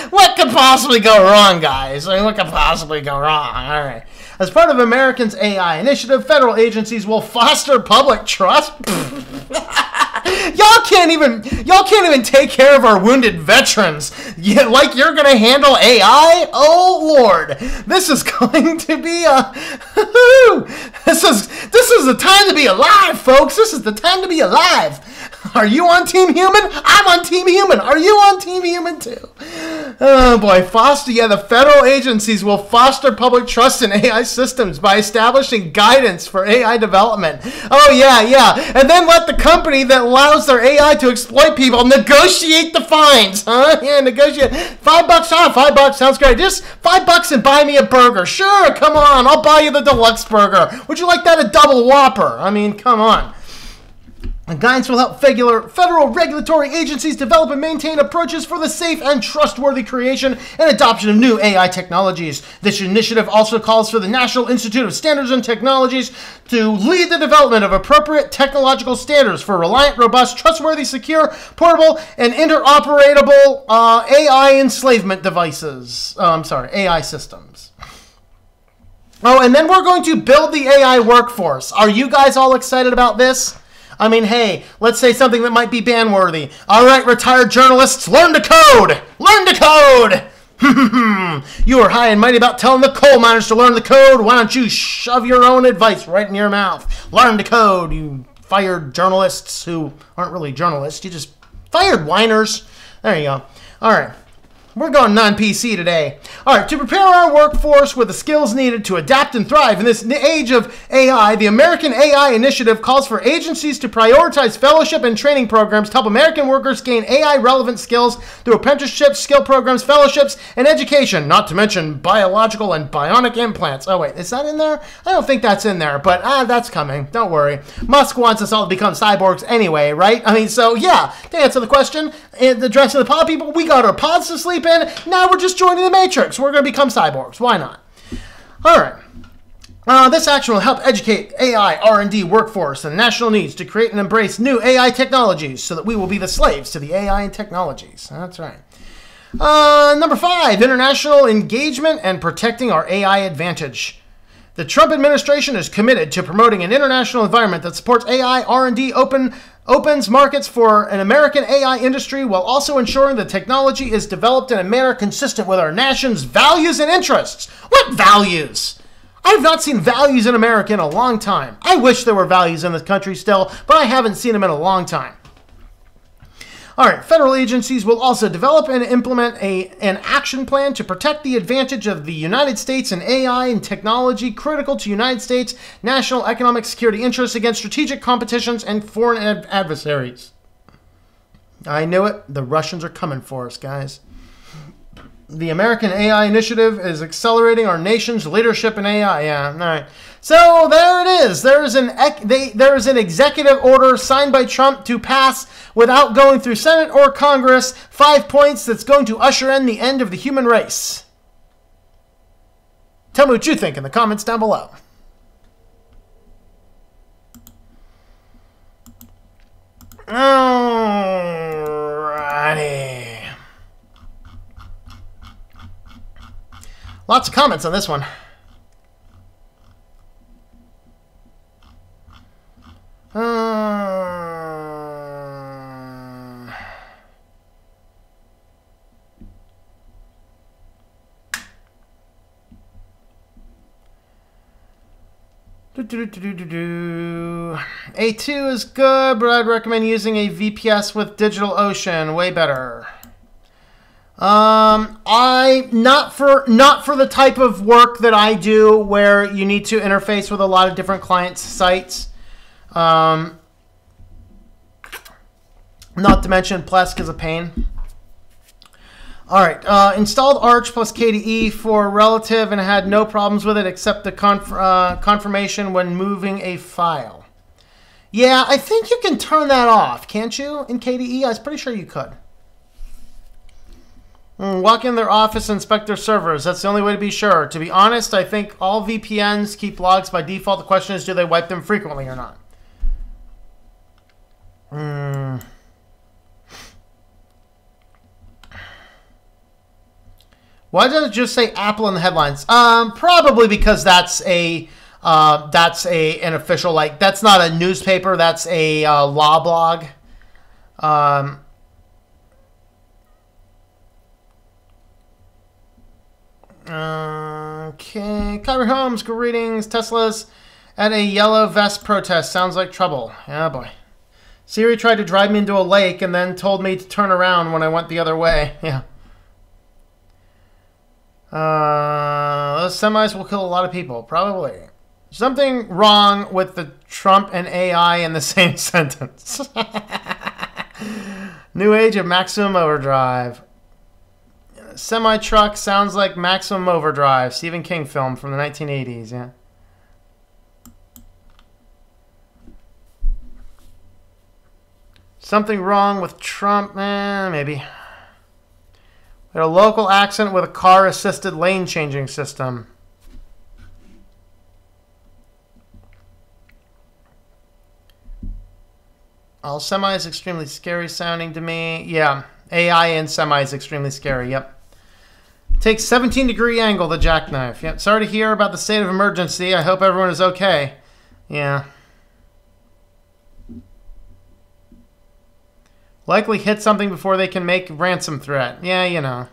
what could possibly go wrong, guys? I mean, what could possibly go wrong? All right. As part of Americans' AI initiative, federal agencies will foster public trust. Y'all can't even take care of our wounded veterans. Like you're gonna handle AI? Oh Lord, this is going to be a this is the time to be alive, folks. This is the time to be alive. Are you on Team Human? I'm on Team Human. Are you on Team Human too? Oh boy, the federal agencies will foster public trust in AI systems by establishing guidance for AI development. Oh yeah. And then let the company that allows their AI to exploit people negotiate the fines, huh? Yeah, negotiate. $5, $5 sounds great. Just $5 and buy me a burger. Sure, come on, I'll buy you the deluxe burger. Would you like that a double Whopper? I mean, come on. The guidance will help federal regulatory agencies develop and maintain approaches for the safe and trustworthy creation and adoption of new AI technologies. This initiative also calls for the National Institute of Standards and Technologies to lead the development of appropriate technological standards for reliant, robust, trustworthy, secure, portable, and interoperable AI enslavement devices. AI systems. Oh, and then we're going to build the AI workforce. Are you guys all excited about this? I mean, hey, let's say something that might be ban-worthy. All right, retired journalists, learn to code! Learn to code! You are high and mighty about telling the coal miners to learn the code. Why don't you shove your own advice right in your mouth? Learn to code, you fired journalists who aren't really journalists. You just fired whiners. There you go. All right. We're going non-PC today. All right, to prepare our workforce with the skills needed to adapt and thrive in this age of AI, the American AI Initiative calls for agencies to prioritize fellowship and training programs to help American workers gain AI-relevant skills through apprenticeships, skill programs, fellowships, and education, not to mention biological and bionic implants. Oh, wait, is that in there? I don't think that's in there, but that's coming. Don't worry. Musk wants us all to become cyborgs anyway, right? I mean, so yeah, to answer the question, the dress of the pod people, we got our pods to sleep in. Now we're just joining the Matrix. We're going to become cyborgs. Why not? All right. This action will help educate AI R&D workforce and national needs to create and embrace new AI technologies so that we will be the slaves to the AI and technologies. That's right. Number 5, international engagement and protecting our AI advantage. The Trump administration is committed to promoting an international environment that supports AI R&D, opens markets for an American AI industry while also ensuring the technology is developed in a manner consistent with our nation's values and interests. What values? I have not seen values in America in a long time. I wish there were values in this country still, but I haven't seen them in a long time. All right, federal agencies will also develop and implement an action plan to protect the advantage of the United States in AI and technology critical to United States national economic security interests against strategic competitions and foreign adversaries. I knew it. The Russians are coming for us, guys. The American AI Initiative is accelerating our nation's leadership in AI. Yeah, all right. So there it is. There is an executive order signed by Trump to pass without going through Senate or Congress. 5 points that's going to usher in the end of the human race. Tell me what you think in the comments down below. Alrighty. Lots of comments on this one. A2 is good, but I'd recommend using a VPS with DigitalOcean. Way better. Not for the type of work that I do where you need to interface with a lot of different client sites. Not to mention Plesk is a pain. All right, installed Arch plus KDE for relative and had no problems with it except the confirmation when moving a file. Yeah, I think you can turn that off, can't you, in KDE? I was pretty sure you could. Walk in their office and inspect their servers. That's the only way to be sure. To be honest, I think all VPNs keep logs by default. The question is, do they wipe them frequently or not? Why does it just say Apple in the headlines? Probably because that's an official, like, that's not a newspaper. That's a law blog. Okay, Kyrie Holmes, greetings. Tesla's at a yellow vest protest. Sounds like trouble. Yeah, boy. Siri tried to drive me into a lake and then told me to turn around when I went the other way. Yeah. Those semis will kill a lot of people. Probably. Something wrong with the Trump and AI in the same sentence. New age of maximum overdrive. Semi-truck sounds like Maximum Overdrive. Stephen King film from the 1980s, yeah. Something wrong with Trump? Maybe. Had a local accident with a car-assisted lane-changing system. All semi is extremely scary sounding to me. Yeah, AI and semi is extremely scary, yep. Takes 17-degree angle, the jackknife. Yep. Sorry to hear about the state of emergency. I hope everyone is okay. Yeah. Likely hit something before they can make ransom threat. Yeah, you know.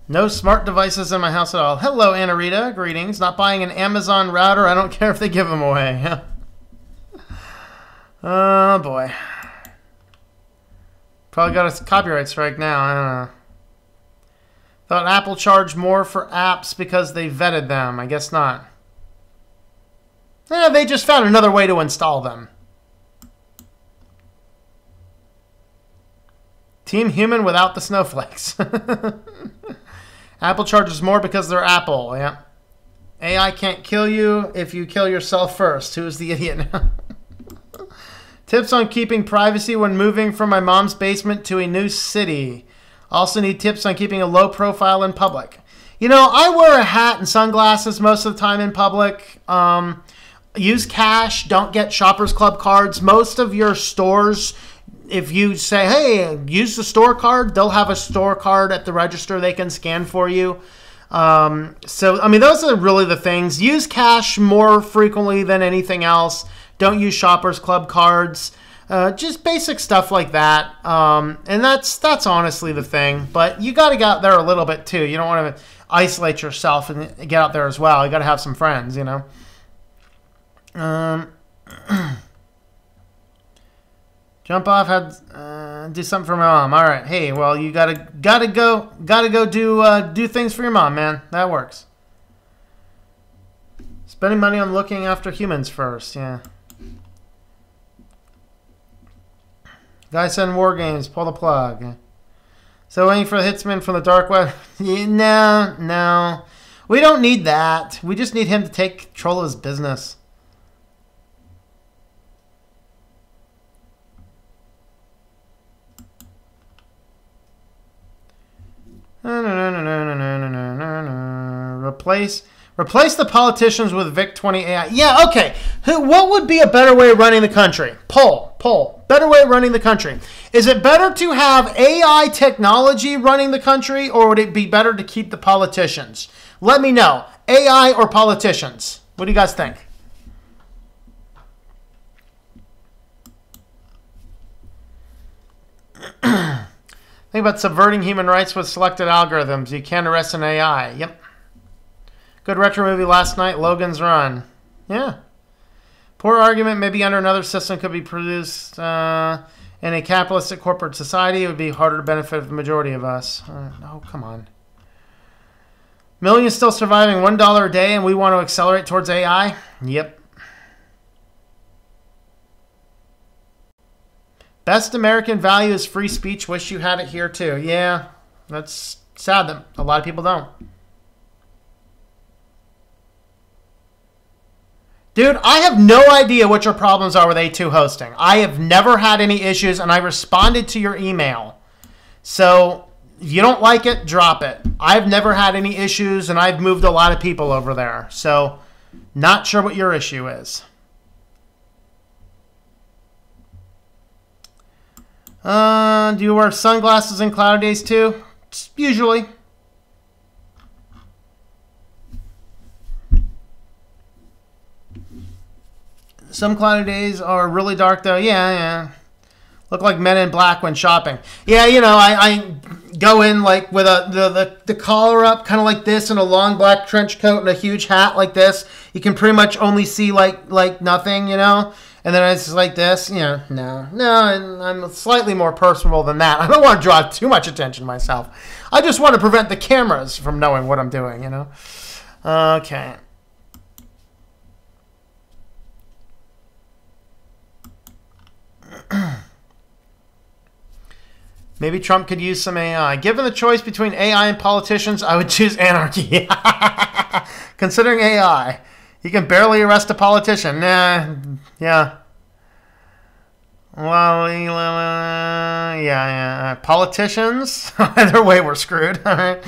No smart devices in my house at all. Hello, Anna Rita. Greetings. Not buying an Amazon router. I don't care if they give them away. Oh, boy. Probably got a copyright strike now. I don't know. Thought Apple charged more for apps because they vetted them. I guess not. They just found another way to install them. Team Human without the snowflakes. Apple charges more because they're Apple. Yeah. AI can't kill you if you kill yourself first. Who's the idiot now? Tips on keeping privacy when moving from my mom's basement to a new city. Also need tips on keeping a low profile in public. You know, I wear a hat and sunglasses most of the time in public. Use cash. Don't get Shoppers Club cards. Most of your stores, if you say, hey, use the store card, they'll have a store card at the register they can scan for you. So, I mean, those are really the things. Use cash more frequently than anything else. Don't use Shoppers Club cards. Just basic stuff like that. And that's honestly the thing. But you got to get out there a little bit, too. You don't want to isolate yourself and get out there as well. You got to have some friends, you know. Jump off, do something for my mom. All right. Hey, well, you gotta go do things for your mom, man. That works. Spending money on looking after humans first. Yeah. Guys send war games. Pull the plug. So waiting for the hitsman from the dark web. No. We don't need that. We just need him to take control of his business. Replace the politicians with Vic-20 AI. Yeah, okay. What would be a better way of running the country? Poll. Better way of running the country. Is it better to have AI technology running the country, or would it be better to keep the politicians? Let me know. AI or politicians? What do you guys think? Think about subverting human rights with selected algorithms. You can't arrest an AI. Yep. Good retro movie last night, Logan's Run. Yeah. Poor argument, maybe under another system could be produced in a capitalistic corporate society. It would be harder to benefit the majority of us. Oh, come on. Millions still surviving $1 a day, and we want to accelerate towards AI? Yep. Best American value is free speech. Wish you had it here too. Yeah, that's sad that a lot of people don't. Dude, I have no idea what your problems are with A2 hosting. I have never had any issues, and I responded to your email. So if you don't like it, drop it. I've never had any issues, and I've moved a lot of people over there. So not sure what your issue is. Do you wear sunglasses in cloudy days too? Usually. Some cloudy days are really dark though. Yeah. Look like Men in Black when shopping. Yeah, you know, I go in like with the collar up, kind of like this, and a long black trench coat and a huge hat like this. You can pretty much only see like nothing, you know. And then it's like this, you know, no, I'm slightly more personable than that. I don't want to draw too much attention to myself. I just want to prevent the cameras from knowing what I'm doing, you know. Okay. Maybe Trump could use some AI. Given the choice between AI and politicians, I would choose anarchy. Considering AI. You can barely arrest a politician. Nah, yeah. Well, yeah. Politicians, either way, we're screwed. All right.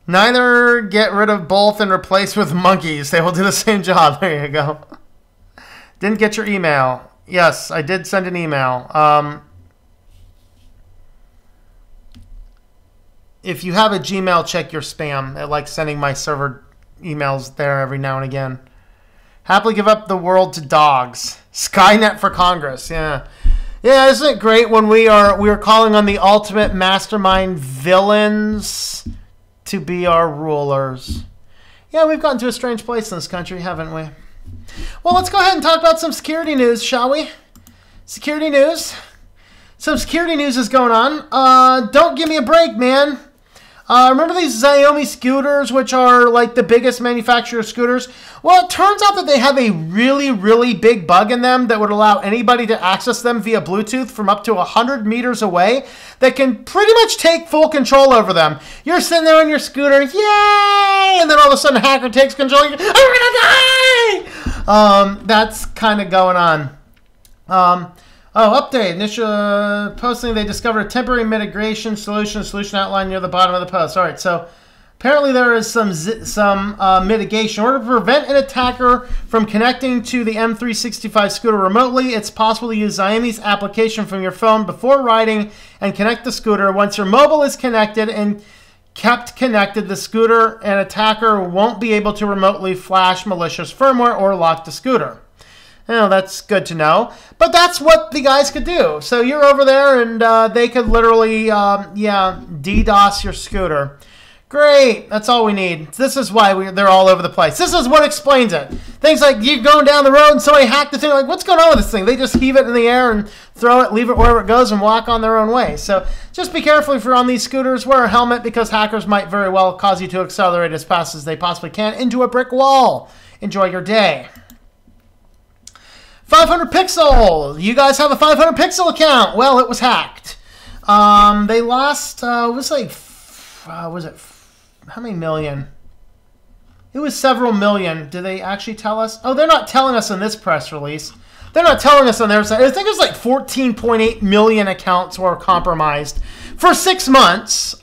Neither get rid of both and replace with monkeys. They will do the same job. There you go. Didn't get your email. Yes, I did send an email. If you have a Gmail, check your spam. I like sending my server emails there every now and again. Happily give up the world to dogs. Skynet for Congress. Yeah. Yeah, isn't it great when we are calling on the ultimate mastermind villains to be our rulers? Yeah, we've gotten to a strange place in this country, haven't we? Well, let's go ahead and talk about some security news, shall we? Security news. Some security news is going on. Don't give me a break, man. Remember these Xiaomi scooters, which are like the biggest manufacturer of scooters? Well, it turns out that they have a really, really big bug in them that would allow anybody to access them via Bluetooth from up to 100 meters away that can pretty much take full control over them. You're sitting there on your scooter, yay! And then all of a sudden a hacker takes control. You're, I'm gonna die! That's kind of going on. Oh, update. Initial posting, they discovered a temporary mitigation solution outlined near the bottom of the post. All right, so apparently there is some mitigation. In order to prevent an attacker from connecting to the M365 scooter remotely, it's possible to use Xiaomi's application from your phone before riding and connect the scooter. Once your mobile is connected and kept connected, the scooter and attacker won't be able to remotely flash malicious firmware or lock the scooter. Oh, that's good to know. But that's what the guys could do. So you're over there and they could literally, DDoS your scooter. Great. That's all we need. This is why they're all over the place. This is what explains it. Things like you going down the road and somebody hacked the thing. Like, what's going on with this thing? They just heave it in the air and throw it, leave it wherever it goes, and walk on their own way. So just be careful if you're on these scooters. Wear a helmet because hackers might very well cause you to accelerate as fast as they possibly can into a brick wall. Enjoy your day. 500 pixel. You guys have a 500 pixel account. Well, it was hacked. They lost, it was like, was it, how many million? It was several million. Did they actually tell us? Oh, they're not telling us in this press release. They're not telling us on their side. I think it was like 14.8 million accounts were compromised for 6 months.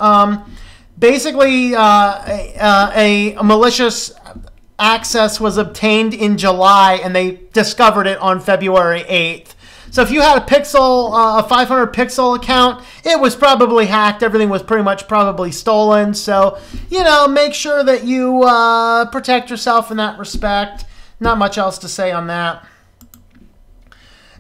Basically, a malicious access was obtained in July, and they discovered it on February 8th. So if you had a 500 pixel account, it was probably hacked. Everything was pretty much probably stolen. So, make sure that you protect yourself in that respect. Not much else to say on that.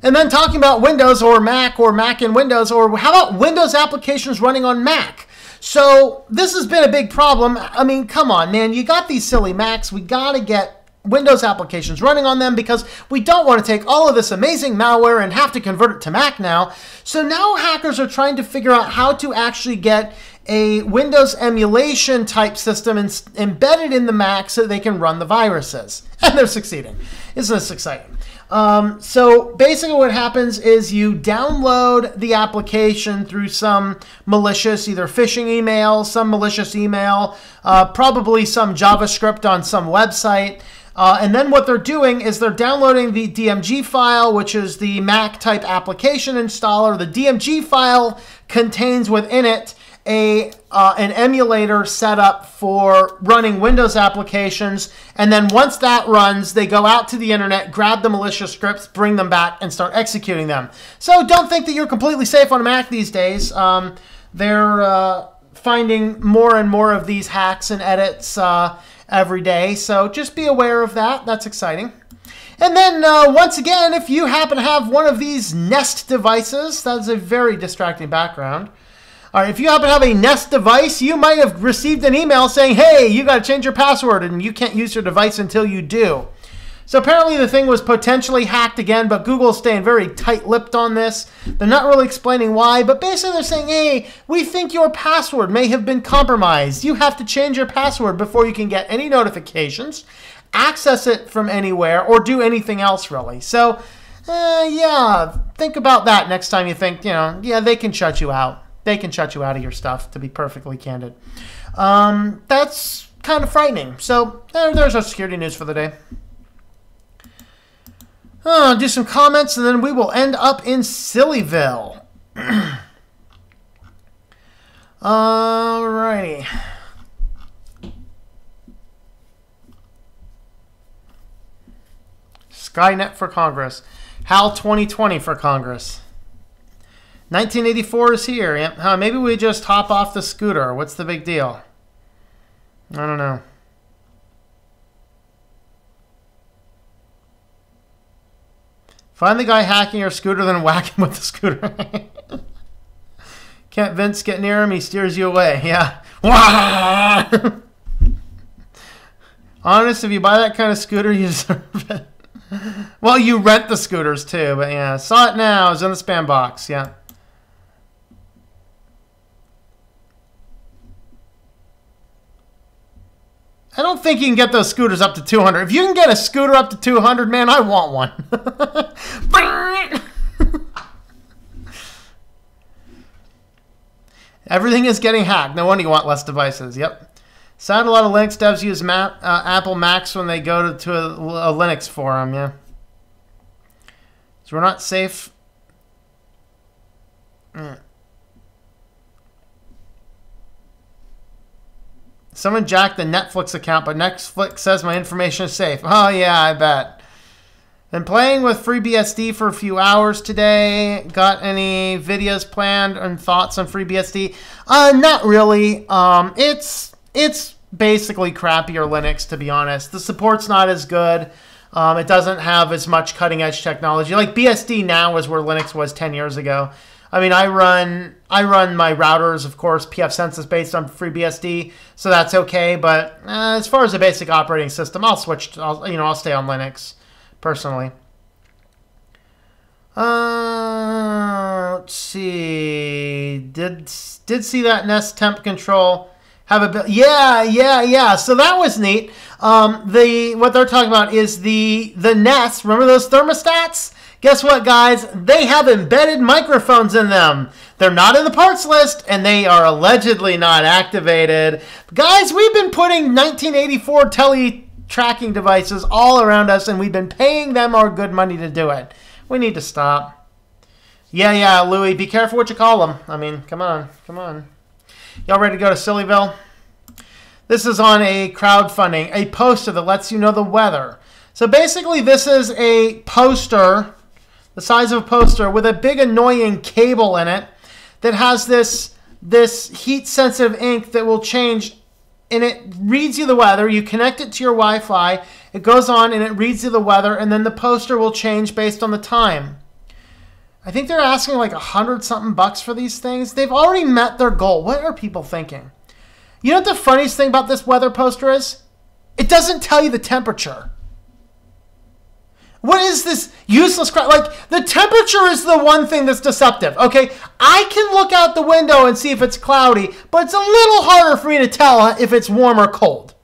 And then talking about Windows or Mac and Windows, or how about Windows applications running on Mac? So this has been a big problem. I mean, come on, man. You got these silly Macs. We got to get Windows applications running on them because we don't want to take all of this amazing malware and have to convert it to Mac now. So now hackers are trying to figure out how to actually get a Windows emulation type system embedded in the Mac so they can run the viruses. And they're succeeding. Isn't this exciting? So basically what happens is you download the application through some malicious, either phishing email, some malicious email, probably some JavaScript on some website. And then what they're doing is they're downloading the DMG file, which is the Mac type application installer. The DMG file contains within it an emulator set up for running Windows applications, and then once that runs, they go out to the internet, grab the malicious scripts, bring them back, and start executing them. So don't think that you're completely safe on a Mac these days. They're finding more and more of these hacks and edits every day, so just be aware of that. That's exciting. And then, once again, if you happen to have one of these Nest devices, that's a very distracting background. All right, if you happen to have a Nest device, you might have received an email saying, hey, you got to change your password and you can't use your device until you do. So apparently the thing was potentially hacked again, but Google's staying very tight-lipped on this. They're not really explaining why, but basically they're saying, hey, we think your password may have been compromised. You have to change your password before you can get any notifications, access it from anywhere, or do anything else really. So, yeah, think about that next time you think, yeah, they can shut you out. They can shut you out of your stuff, to be perfectly candid. That's kind of frightening. So there's our security news for the day. Do some comments, and then we will end up in Sillyville. Alrighty. Skynet for Congress. HAL 2020 for Congress. 1984 is here. Yep. Maybe we just hop off the scooter. What's the big deal? I don't know. Find the guy hacking your scooter, then whack him with the scooter. Can't Vince get near him? He steers you away. Yeah. Honest, if you buy that kind of scooter, you deserve it. Well, you rent the scooters too, but yeah. Saw it now. It's in the spam box. Yeah. I don't think you can get those scooters up to 200. If you can get a scooter up to 200, man, I want one. Everything is getting hacked. No wonder you want less devices. Yep. Sound a lot of Linux devs use Apple Macs when they go to a Linux forum. Yeah. So we're not safe Someone jacked the Netflix account, but Netflix says my information is safe. Oh, yeah, I bet. Been playing with FreeBSD for a few hours today. Got any videos planned and thoughts on FreeBSD? Not really. It's basically crappier Linux, to be honest. The support's not as good. It doesn't have as much cutting-edge technology. Like BSD now is where Linux was 10 years ago. I mean, I run my routers, of course, pfSense is based on FreeBSD, so that's okay. But as far as a basic operating system, I'll switch. I'll stay on Linux, personally. Let's see. Did see that Nest temp control have a bit? Yeah. So that was neat. What they're talking about is the Nest. Remember those thermostats? Guess what, guys? They have embedded microphones in them. They're not in the parts list, and they are allegedly not activated. Guys, we've been putting 1984 tracking devices all around us, and we've been paying them our good money to do it. We need to stop. Yeah, Louie, be careful what you call them. I mean, come on. Y'all ready to go to Sillyville? This is on a crowdfunding, a poster that lets you know the weather. So basically, this is a poster, the size of a poster, with a big annoying cable in it that has this heat-sensitive ink that will change, and it reads you the weather. You connect it to your Wi-Fi, it goes on and it reads you the weather, and then the poster will change based on the time. I think they're asking like $100-something bucks for these things. They've already met their goal. What are people thinking? You know what the funniest thing about this weather poster is? It doesn't tell you the temperature. What is this useless crap? Like, the temperature is the one thing that's deceptive, okay? I can look out the window and see if it's cloudy, but it's a little harder for me to tell if it's warm or cold.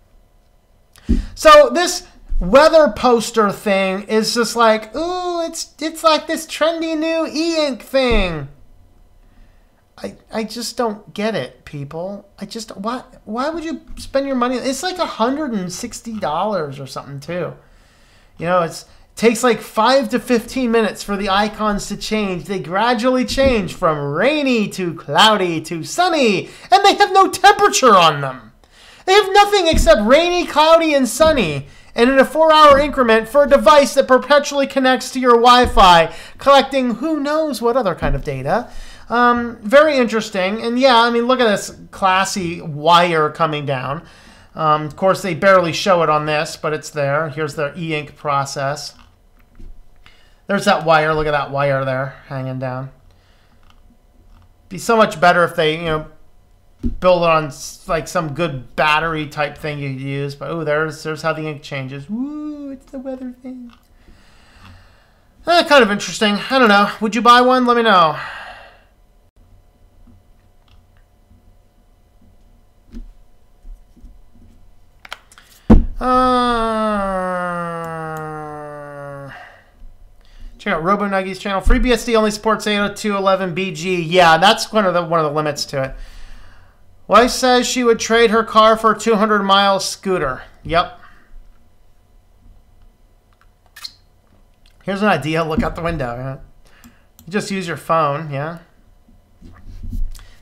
So this weather poster thing is just like, ooh, it's like this trendy new e-ink thing. I just don't get it, people. Why would you spend your money? It's like $160 or something, too. You know, it takes like 5 to 15 minutes for the icons to change. They gradually change from rainy to cloudy to sunny, and they have no temperature on them. They have nothing except rainy, cloudy, and sunny, and in a 4-hour increment for a device that perpetually connects to your Wi-Fi, collecting who knows what other kind of data. Very interesting. And yeah, I mean, look at this classy wire coming down. Of course, they barely show it on this, but it's there. Here's their e-ink process. There's that wire. Look at that wire there hanging down. Be so much better if they, build it on like some good battery type thing you use. But oh, there's how the ink changes. Woo, it's the weather thing. Kind of interesting. I don't know. Would you buy one? Let me know. Check out RoboNuggy's channel. FreeBSD only supports 802.11bg. Yeah, that's one of the limits to it. Wife says she would trade her car for a 200-mile scooter. Yep. Here's an idea. Look out the window. Yeah. You just use your phone. Yeah.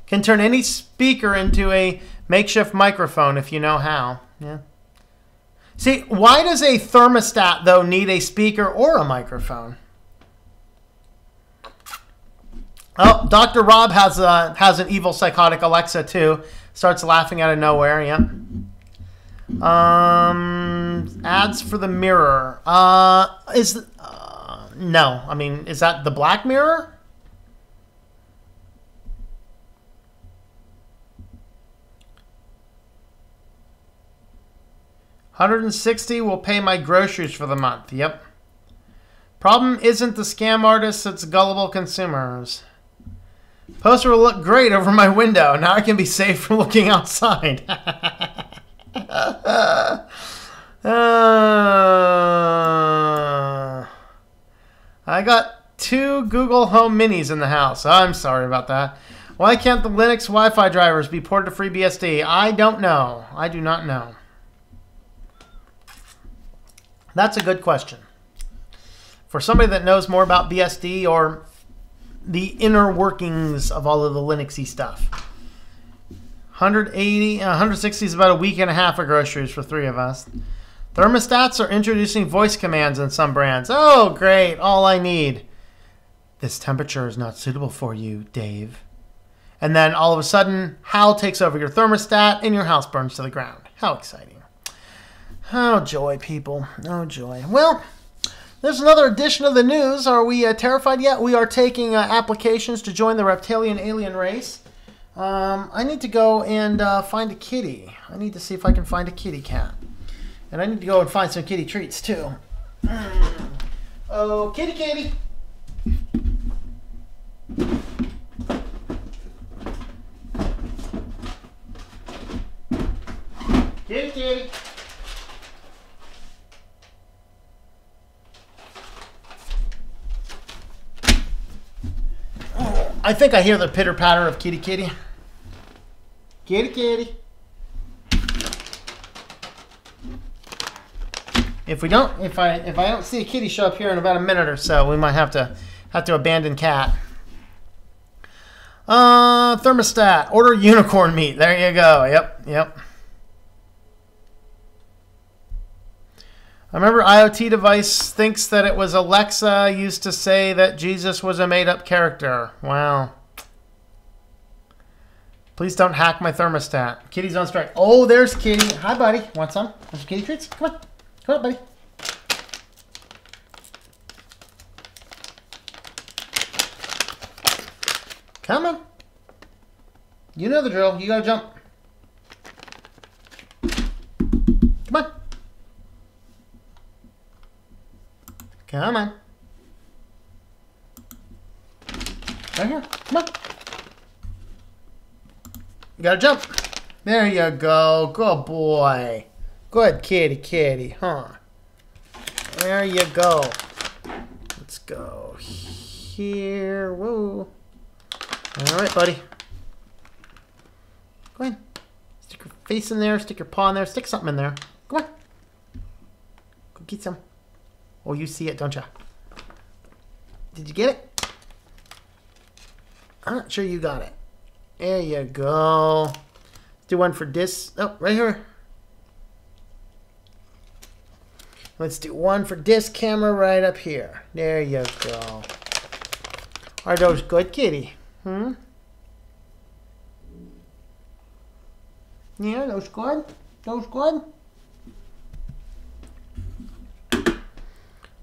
Can turn any speaker into a makeshift microphone if you know how. Yeah. See, why does a thermostat, though, need a speaker or a microphone? Oh, Dr. Rob has an evil psychotic Alexa, too. Starts laughing out of nowhere, yeah. Ads for the mirror. No, I mean, is that the black mirror? $160 will pay my groceries for the month. Yep. Problem isn't the scam artists, it's gullible consumers. Poster will look great over my window. Now I can be safe from looking outside. I got 2 Google Home Minis in the house. I'm sorry about that. Why can't the Linux Wi-Fi drivers be ported to FreeBSD? I don't know. I do not know. That's a good question. For somebody that knows more about BSD or the inner workings of all of the Linuxy stuff. 160 is about a week and a half of groceries for 3 of us. Thermostats are introducing voice commands in some brands. Oh, great. All I need. This temperature is not suitable for you, Dave. And then all of a sudden, Hal takes over your thermostat and your house burns to the ground. How exciting. Oh, joy, people. Oh, joy. Well, there's another edition of the news. Are we terrified yet? We are taking applications to join the reptilian alien race. I need to go and find a kitty. I need to see if I can find a kitty cat. And I need to go and find some kitty treats, too. Oh, kitty, kitty. Kitty, kitty. I think I hear the pitter patter of kitty kitty. Kitty kitty. If I don't see a kitty show up here in about a minute or so, we might have to abandon cat. Thermostat. Order unicorn meat. There you go. Yep. I remember IoT device thinks that it was Alexa used to say that Jesus was a made-up character. Wow. Please don't hack my thermostat. Kitty's on strike. Oh, there's Kitty. Hi, buddy. Want some? Want some kitty treats? Come on. Come on, buddy. Come on. You know the drill. You gotta jump. Come on. Come on. Right here. Come on. You gotta jump. There you go. Good boy. Good kitty, kitty, huh? There you go. Let's go here. Whoa. All right, buddy. Go ahead. Stick your face in there. Stick your paw in there. Stick something in there. Come on. Go get some. Oh, you see it, don't you? Did you get it? I'm not sure you got it. There you go. Let's do one for this. Oh, right here. Let's do one for this camera right up here. There you go. Are those good, kitty? Hmm? Yeah, those good? Those good?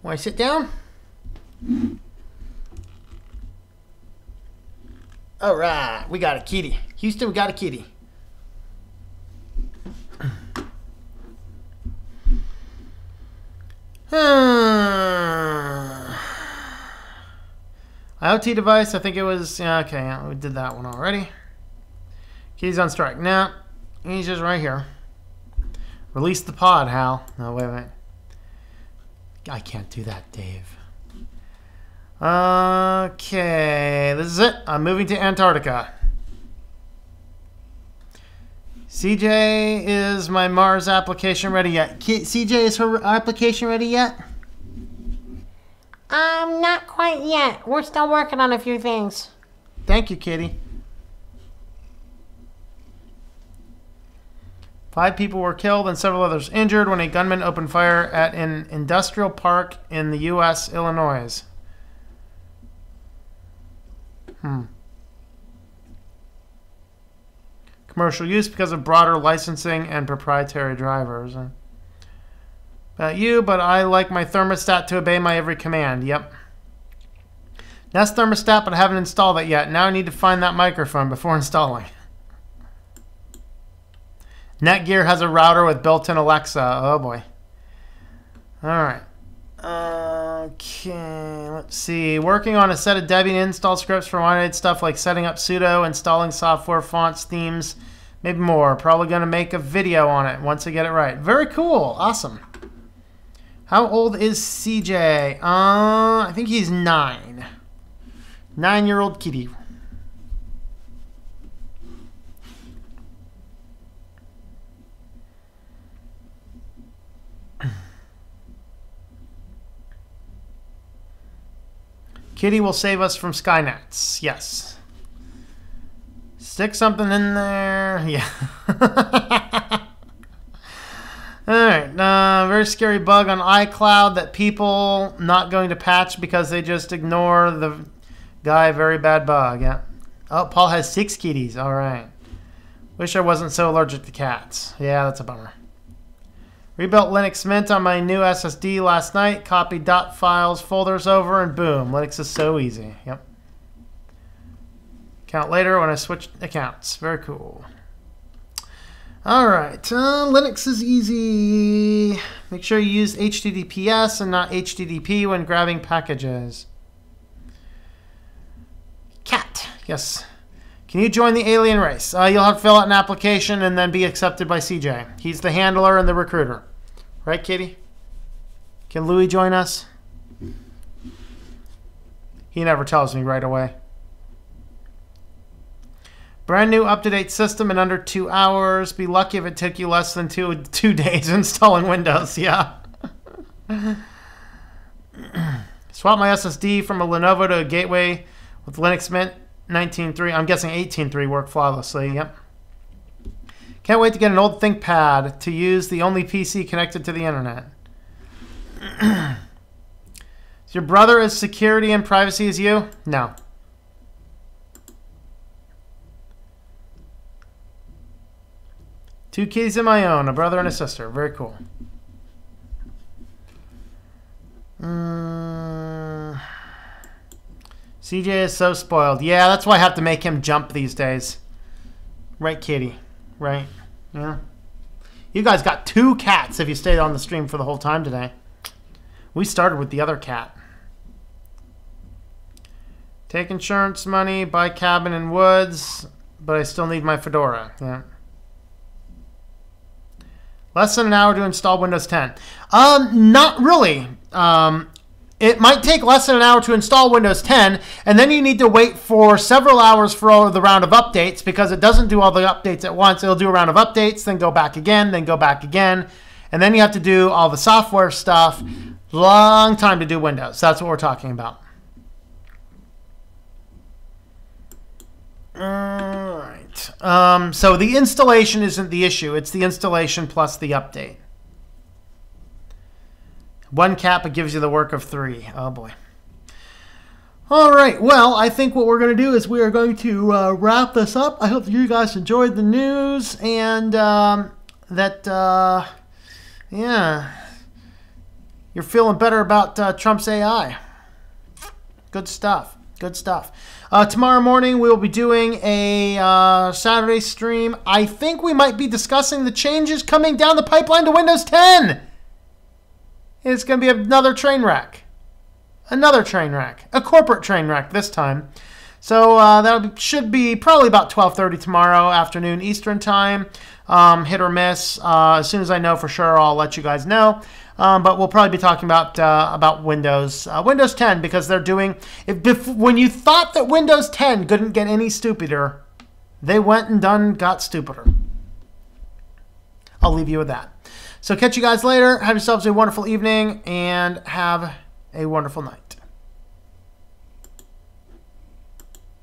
Want to sit down? All right, we got a kitty. Houston, we got a kitty. IoT device, I think it was, yeah, okay, we did that one already. Kitty's on strike. Now, he's just right here. Release the pod, Hal. No, wait. I can't do that, Dave. Okay, this is it. I'm moving to Antarctica. CJ, is my Mars application ready yet? CJ, is her application ready yet? Not quite yet. We're still working on a few things. Thank you, Kitty. 5 people were killed and several others injured when a gunman opened fire at an industrial park in the U.S., Illinois. Commercial use because of broader licensing and proprietary drivers. About you, but I like my thermostat to obey my every command. Yep. Nest thermostat, but I haven't installed it yet. Now I need to find that microphone before installing. Netgear has a router with built-in Alexa. Oh boy. Alright. Okay, let's see. Working on a set of Debian install scripts for automated stuff like setting up sudo, installing software, fonts, themes, maybe more. Probably going to make a video on it once I get it right. Very cool. Awesome. How old is CJ? I think he's 9. 9-year-old kitty. Kitty will save us from Skynets. Yes. Stick something in there. Yeah. All right. Very scary bug on iCloud that people not going to patch because they just ignore the guy. Very bad bug. Yeah. Oh, Paul has 6 kitties. All right. Wish I wasn't so allergic to cats. Yeah, that's a bummer. Rebuilt Linux Mint on my new SSD last night. Copied .dot files, folders over, and boom. Linux is so easy. Yep. Count later when I switch accounts. Very cool. All right. Linux is easy. Make sure you use HTTPS and not HTTP when grabbing packages. Cat. Yes. Can you join the alien race? You'll have to fill out an application and then be accepted by CJ. He's the handler and the recruiter. Right, Kitty? Can Louis join us? He never tells me right away. Brand new up-to-date system in under 2 hours. Be lucky if it took you less than two days installing Windows. Yeah. Swap my SSD from a Lenovo to a Gateway with Linux Mint 19.3. I'm guessing 18.3 worked flawlessly. Yep. Can't wait to get an old ThinkPad to use the only PC connected to the internet. Is your brother as security and privacy as you? No. Two kids of my own, a brother and a sister. Very cool. CJ is so spoiled. Yeah, that's why I have to make him jump these days. Right, Kitty? Right? Yeah. You guys got 2 cats if you stayed on the stream for the whole time today. We started with the other cat. Take insurance money, buy cabin in woods, but I still need my fedora. Yeah. Less than an hour to install Windows 10. Not really. It might take less than an hour to install Windows 10, and then you need to wait for several hours for the round of updates because it doesn't do all the updates at once. It'll do a round of updates, then go back again, and then you have to do all the software stuff. Long time to do Windows. That's what we're talking about. All right. So the installation isn't the issue. It's the installation plus the update. 1 cat, but gives you the work of 3. Oh, boy. All right. Well, I think what we're going to do is we are going to wrap this up. I hope you guys enjoyed the news and yeah, you're feeling better about Trump's AI. Good stuff. Good stuff. Tomorrow morning, we'll be doing a Saturday stream. I think we might be discussing the changes coming down the pipeline to Windows 10. It's going to be another train wreck. Another train wreck. A corporate train wreck this time. So that should be probably about 12:30 tomorrow afternoon Eastern time. Hit or miss. As soon as I know for sure, I'll let you guys know. But we'll probably be talking about Windows 10 because they're doing. When you thought that Windows 10 couldn't get any stupider, they went and got stupider. I'll leave you with that. So catch you guys later. Have yourselves a wonderful evening and have a wonderful night.